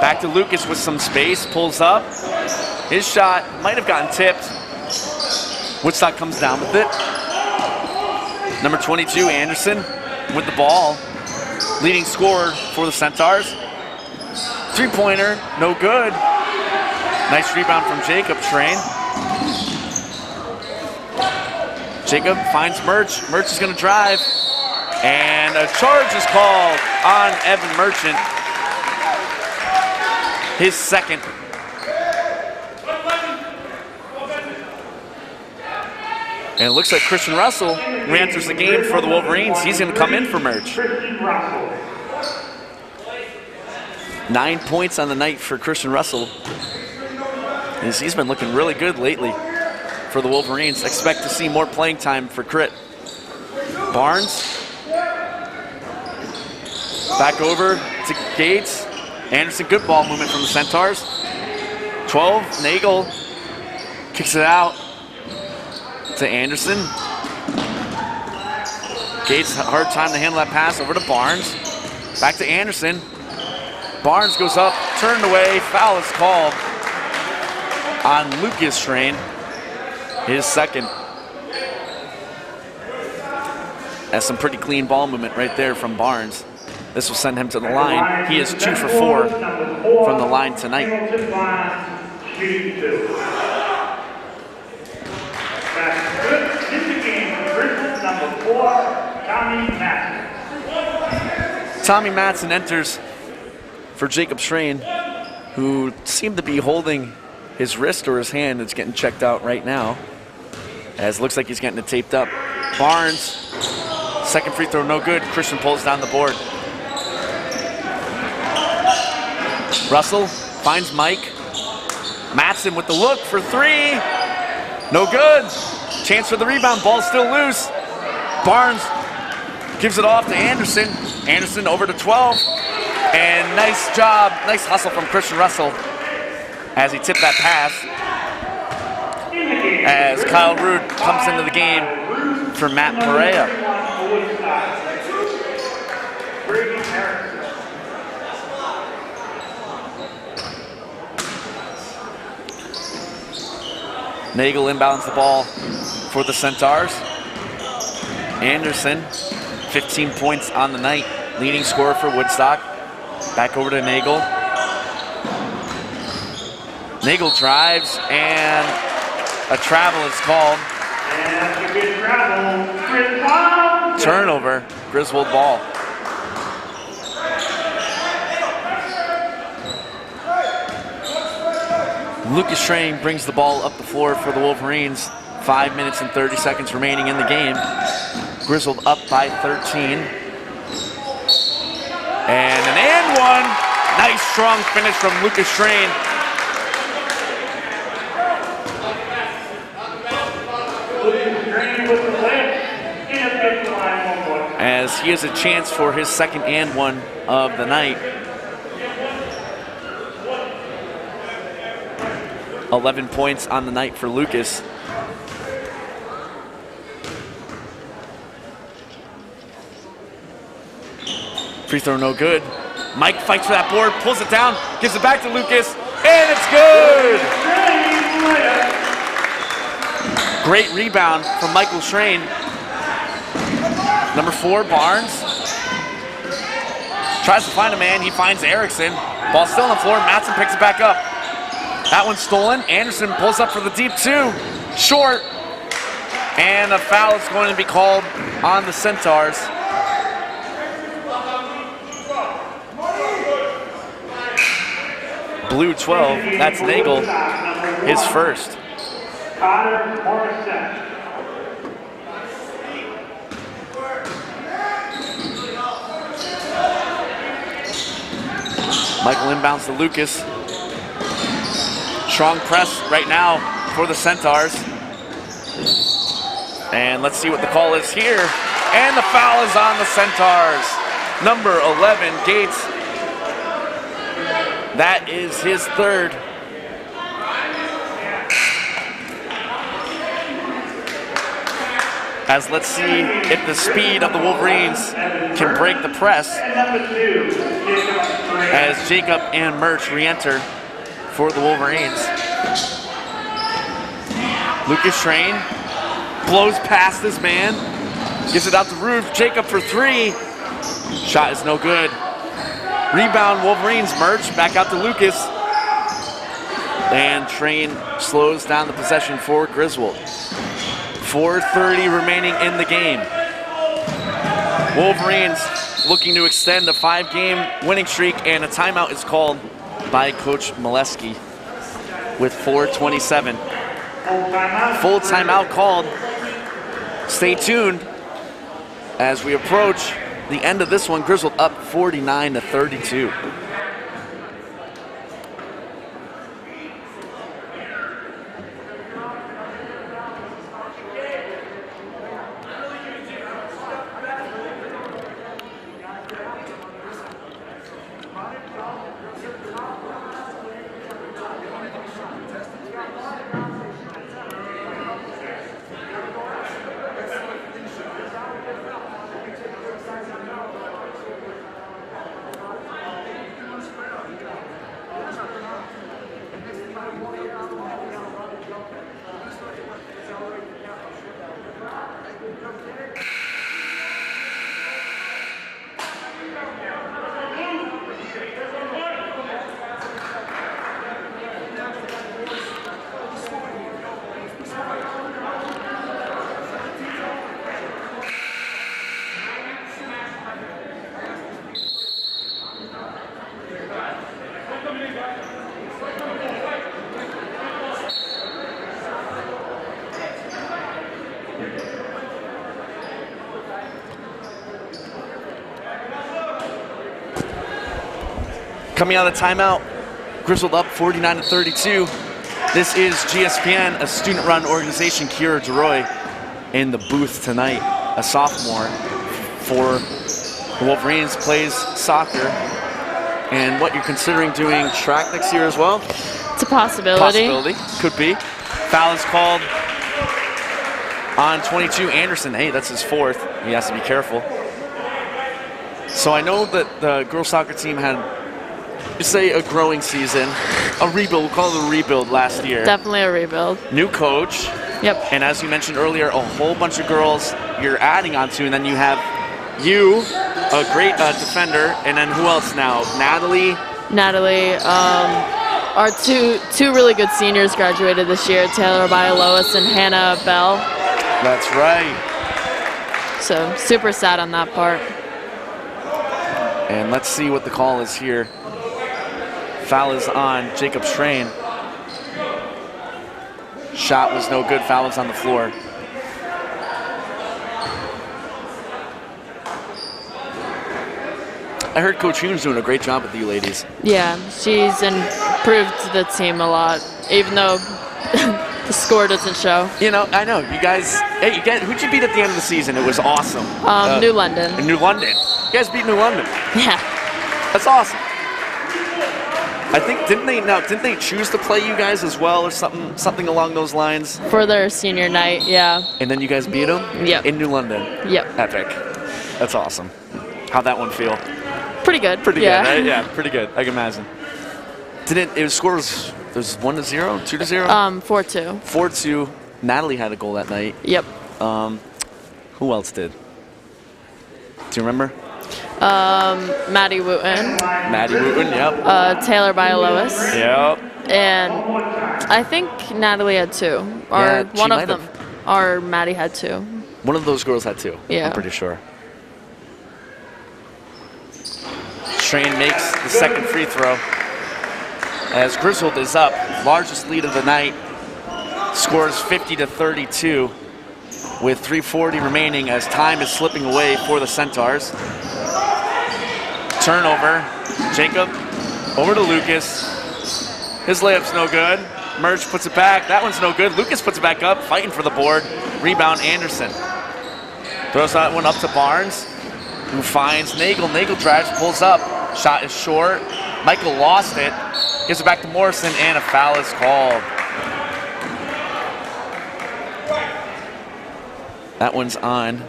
Back to Lucas with some space, pulls up. His shot might have gotten tipped. Woodstock comes down with it. Number 22, Anderson, with the ball. Leading scorer for the Centaurs. Three-pointer, no good. Nice rebound from Jacob Schrain. Jacob finds Merch. Merch is going to drive. And a charge is called on Evan Merchant. His second. And it looks like Christian Russell re-enters the game for the Wolverines. He's going to come in for Merch. 9 points on the night for Christian Russell. He's been looking really good lately for the Wolverines. Expect to see more playing time for Crit. Barnes. Back over to Gates. Anderson, good ball movement from the Centaurs. 12, Nagel kicks it out to Anderson. Gates, hard time to handle that pass over to Barnes. Back to Anderson. Barnes goes up, turned away, foul is called on Lucas Schrain. His second. That's some pretty clean ball movement right there from Barnes. This will send him to the line. He is 2 for 4 from the line tonight. Tommy Matson enters for Jacob Schrain, who seemed to be holding his wrist or his hand. It's getting checked out right now, as it looks like he's getting it taped up. Barnes, second free throw, no good. Christian pulls down the board. Russell finds Mike. Matson with the look for three. No good. Chance for the rebound. Ball still loose. Barnes gives it off to Anderson. Anderson over to 12. And nice job, nice hustle from Christian Russell as he tipped that pass. as Kyle Rude comes into the game for Matt Perea. Nagel inbounds the ball for the Centaurs. Anderson, 15 points on the night, leading scorer for Woodstock. Back over to Nagel. Nagel drives, and a travel is called. And that's a good travel. Griswold. Turnover, Griswold ball. Lucas Train brings the ball up the floor for the Wolverines. 5 minutes and 30 seconds remaining in the game. Griswold up by 13. And an and one. Nice strong finish from Lucas Train. As he has a chance for his second and one of the night. 11 points on the night for Lucas. Free throw no good. Mike fights for that board, pulls it down, gives it back to Lucas, and it's good! Great rebound from Michael Schrain. Number 4, Barnes. Tries to find a man, he finds Erickson. Ball still on the floor, Matson picks it back up. That one's stolen. Anderson pulls up for the deep 2. Short. And a foul is going to be called on the Centaurs. Blue 12, that's Nagel, his first. Michael inbounds to Lucas. Strong press right now for the Centaurs. And let's see what the call is here. And the foul is on the Centaurs. Number 11, Gates. That is his third. As let's see if the speed of the Wolverines can break the press. As Jacob and Murch re-enter for the Wolverines. Lucas Schrain blows past this man. Gives it out to Rude. Jacob for 3. Shot is no good. Rebound Wolverines. Murch back out to Lucas. And Train slows down the possession for Griswold. 4:30 remaining in the game. Wolverines looking to extend a 5-game winning streak, and a timeout is called by Coach Molesky with 4:27. Full timeout called. Stay tuned as we approach the end of this one. Griswold up 49-32. Coming out of the timeout, Griswold up 49-32. This is GSPN, a student-run organization. Kira DeRoy in the booth tonight, a sophomore for the Wolverines, plays soccer. And what, you're considering doing track next year as well? It's a possibility. Possibility, could be. Foul is called On 22, Anderson. Hey, that's his fourth. He has to be careful. So I know that the girls soccer team had, say, a growing season, a rebuild. We'll call it a rebuild last year. Definitely a rebuild. New coach. Yep. And as you mentioned earlier, a whole bunch of girls you're adding onto, and then you have you, a great defender, and then who else now? Natalie. Our two really good seniors graduated this year, Taylor Bialois and Hannah Bell. That's right. So super sad on that part. And let's see what the call is here. Foul is on Jacob Schrain. Shot was no good. Foul was on the floor. I heard Coach Hume's doing a great job with you ladies. Yeah, she's improved the team a lot, even though the score doesn't show. You know, I know. You guys, hey, who'd you beat at the end of the season? It was awesome. New London. New London. You guys beat New London. Yeah. That's awesome. I think, didn't they choose to play you guys as well or something along those lines? For their senior night, yeah. And then you guys beat them? Yep. In New London? Yep. Epic. That's awesome. How'd that one feel? Pretty good. Pretty yeah. good, right? Yeah, pretty good. I can imagine. Score was 1-0, 2-0? 4-2. 4-2. Natalie had a goal that night. Yep. Who else did? Do you remember? Maddie Wooten. Maddie Wooten, yep. Taylor Bialois. Yep. And I think Natalie had 2. Or Yeah, one of she them. might Or Maddie had 2. One of those girls had 2. Yeah. I'm pretty sure. Schrain makes the second free throw as Griswold is up, largest lead of the night, scores 50-32 with 3:40 remaining as time is slipping away for the Centaurs. Turnover, Jacob over to Lucas. His layup's no good. Merge puts it back. That one's no good. Lucas puts it back up, fighting for the board. Rebound, Anderson. Throws that one up to Barnes, who finds Nagel. Nagel drives, pulls up. Shot is short. Michael lost it. Gives it back to Morrison, and a foul is called. That one's on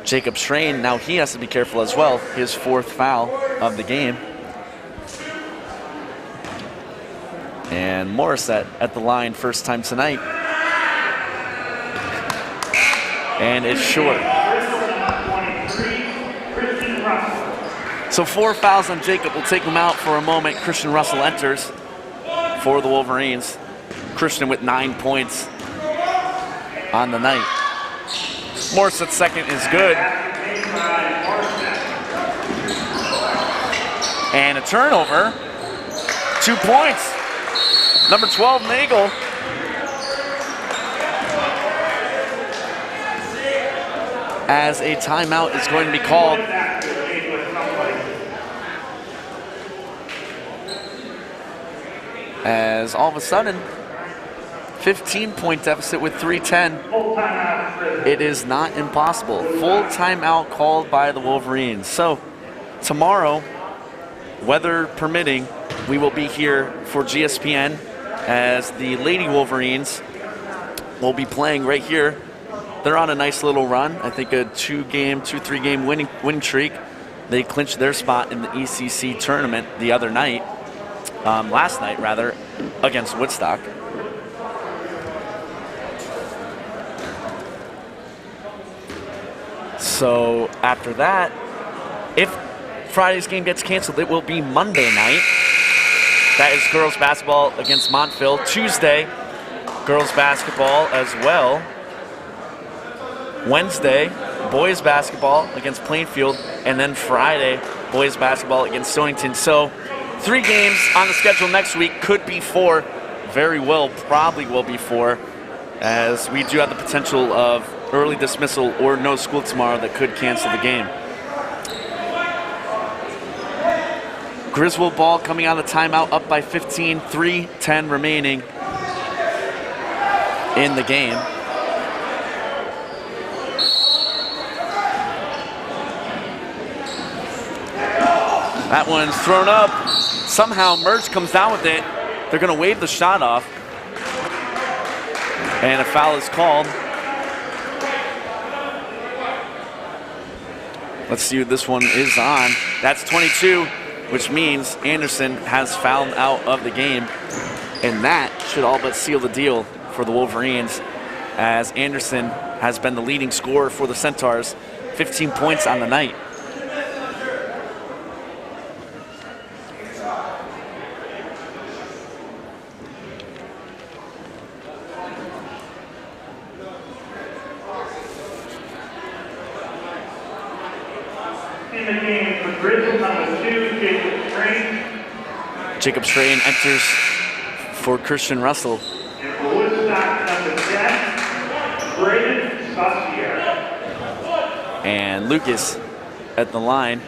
Jacob Schrain. Now he has to be careful as well. His 4th foul of the game. And Morissette at the line first time tonight. And it's short. So 4 fouls on Jacob. We'll take him out for a moment. Christian Russell enters for the Wolverines. Christian with 9 points on the night. Morissette's second is good. And a turnover. 2 points. Number 12, Nagel. As a timeout is going to be called. As all of a sudden, 15-point deficit with 3:10. It is not impossible. Full timeout called by the Wolverines. So tomorrow, weather permitting, we will be here for GSPN as the Lady Wolverines will be playing right here. They're on a nice little run. I think a 2-3-game winning streak. They clinched their spot in the ECC tournament the other night. Last night, rather, against Woodstock. So after that, if Friday's game gets canceled, it will be Monday night. That is girls basketball against Montville. Tuesday, girls basketball as well. Wednesday, boys basketball against Plainfield. And then Friday, boys basketball against Stonington. So 3 games on the schedule next week, could be 4, very well, probably will be 4, as we do have the potential of early dismissal or no school tomorrow that could cancel the game. Griswold ball coming out of the timeout, up by 15, 3:10 remaining in the game. That one's thrown up. Somehow Merge comes down with it. They're going to wave the shot off. And a foul is called. Let's see what this one is on. That's 22, which means Anderson has fouled out of the game. And that should all but seal the deal for the Wolverines, as Anderson has been the leading scorer for the Centaurs, 15 points on the night. In the game for Griswold, number 2, Jacob Strain. Jacob Strain enters for Christian Russell. And for Woodstock, number 10, Braden Saucier. And Lucas at the line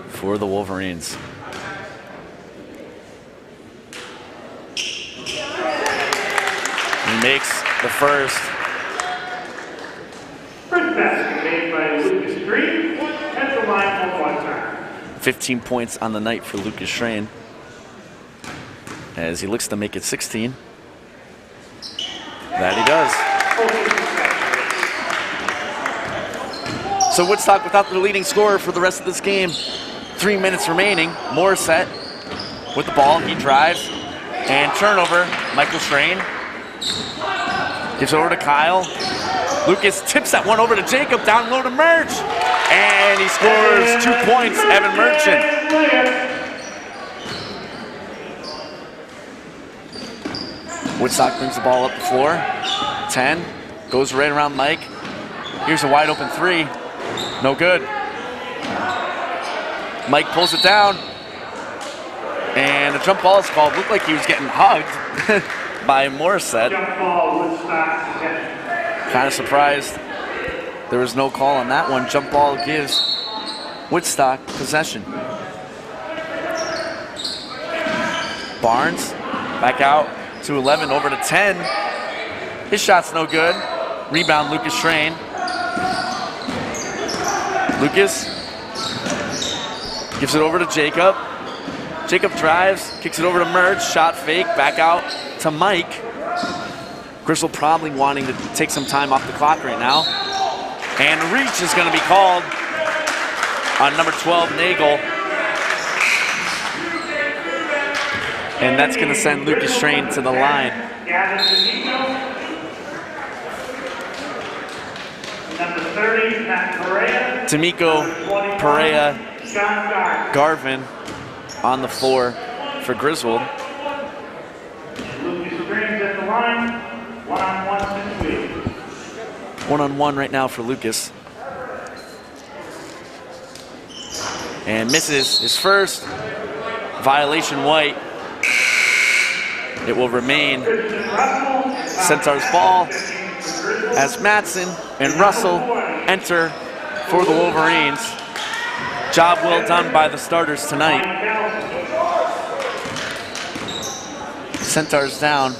for the Wolverines. He makes the first. First basket made by Lucas Strain at the line one more time. 15 points on the night for Lucas Strain, as he looks to make it 16. That he does. So Woodstock without the leading scorer for the rest of this game. 3 minutes remaining. Morissette with the ball. He drives. And turnover. Michael Strain gives it over to Kyle. Lucas tips that one over to Jacob. Down low to Merch. And he scores 2 points. Evan Merchant. Woodstock brings the ball up the floor. 10. Goes right around Mike. Here's a wide open 3. No good. Mike pulls it down. And a jump ball is called. Looked like he was getting hugged by Morissette. Jump ball, Woodstock. Kind of surprised there was no call on that one. Jump ball gives Woodstock possession. Barnes back out to 11, over to 10. His shot's no good. Rebound, Lucas Strain. Lucas gives it over to Jacob. Jacob drives, kicks it over to Merge. Shot fake, back out to Mike. Griswold probably wanting to take some time off the clock right now. And reach is going to be called on number 12, Nagel. And that's going to send Lucas Strain to the line. Number 30, Matt Perea. D'Amico, Perea, Garvin on the floor for Griswold. Lucas Strain's at the line. One-on-one situation. One-on-one right now for Lucas. And misses his first. Violation white. It will remain Centaur's ball as Matson and Russell enter for the Wolverines. Job well done by the starters tonight. Centaurs down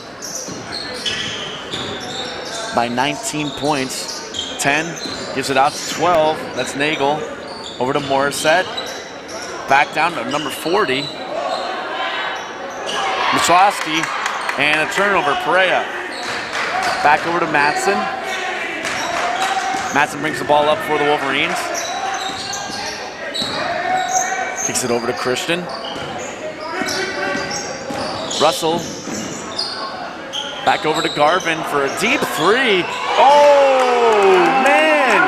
by 19 points. 10 gives it out to 12. That's Nagel. Over to Morissette. Back down to number 40. Michalowski. And a turnover, Perea. Back over to Matson. Matson brings the ball up for the Wolverines. Kicks it over to Christian. Russell. Back over to Garvin for a deep 3. Oh, man!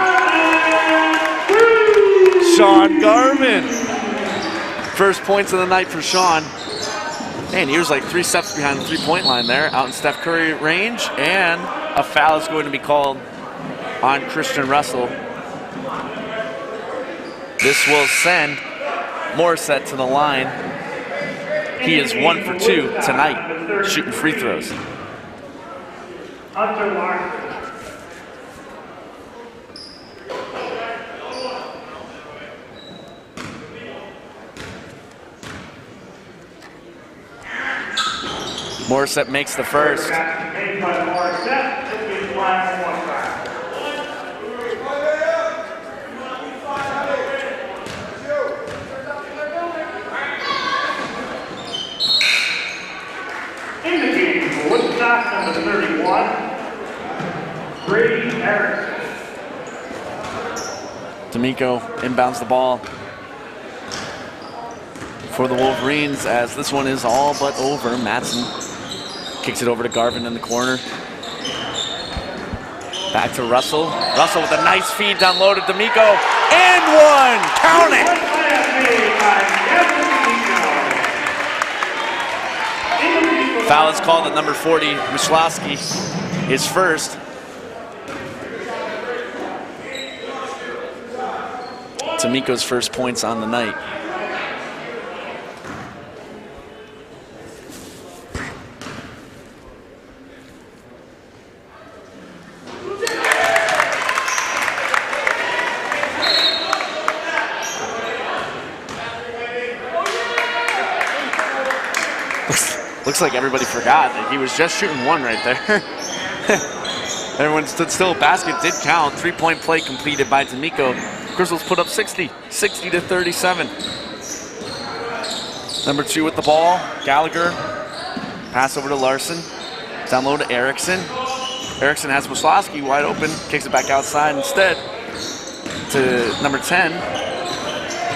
Sean Garvin. First points of the night for Sean. Man, he was like 3 steps behind the three-point line there, out in Steph Curry range, and a foul is going to be called on Christian Russell. This will send Morissette to the line. He is 1 for 2 tonight, shooting free throws. Hunter Larson. Morissette makes the first. Made by Morissette. This is line one time. In the game for Woodstock, number 31, Brady Erickson. D'Amico inbounds the ball for the Wolverines as this one is all but over. Matson kicks it over to Garvin in the corner. Back to Russell. Russell with a nice feed down low to D'Amico. And one! Count it! Foul is called at number 40. Michalowski is first. D'Amico's first points on the night. Looks like everybody forgot that he was just shooting one right there. Everyone stood still. Basket did count. 3-point play completed by D'Amico. Griswold's put up 60 to 37. Number 2 with the ball. Gallagher. Pass over to Larson. Down low to Erickson. Erickson has Michalowski wide open. Kicks it back outside instead to number 10.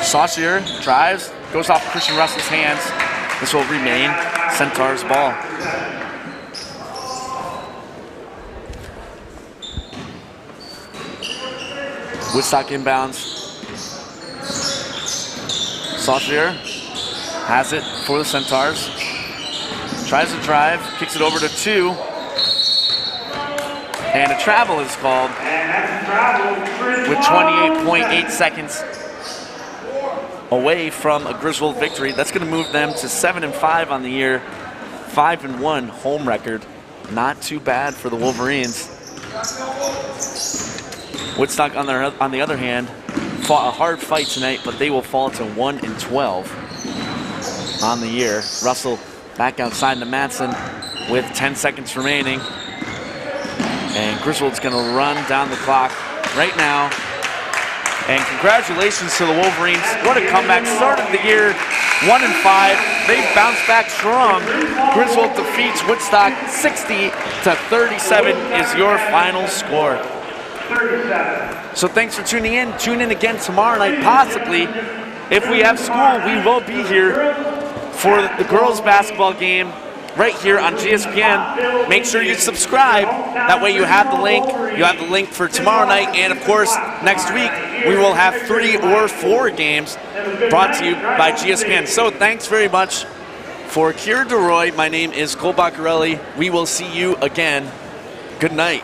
Saucier drives. Goes off Christian Russell's hands. This will remain Centaur's ball. Woodstock inbounds. Saucier has it for the Centaurs. Tries to drive, kicks it over to 2. And a travel is called with 28.8 seconds away from a Griswold victory. That's going to move them to 7-5 on the year, 5-1 home record. Not too bad for the Wolverines. Woodstock, on the other hand, fought a hard fight tonight, but they will fall to 1-12 on the year. Russell back outside to Matson with 10 seconds remaining. And Griswold's going to run down the clock right now. And congratulations to the Wolverines. What a comeback. Started the year 1-5. They bounced back strong. Griswold defeats Woodstock 60 to 37 is your final score. 37. So thanks for tuning in. Tune in again tomorrow night, possibly. If we have school, we will be here for the girls' basketball game right here on GSPN. Make sure you subscribe. That way you have the link. You have the link for tomorrow night. And, of course, next week we will have 3 or 4 games brought to you by GSPN. So thanks very much. For Kira DeRoy, my name is Cole Baccarelli. We will see you again. Good night.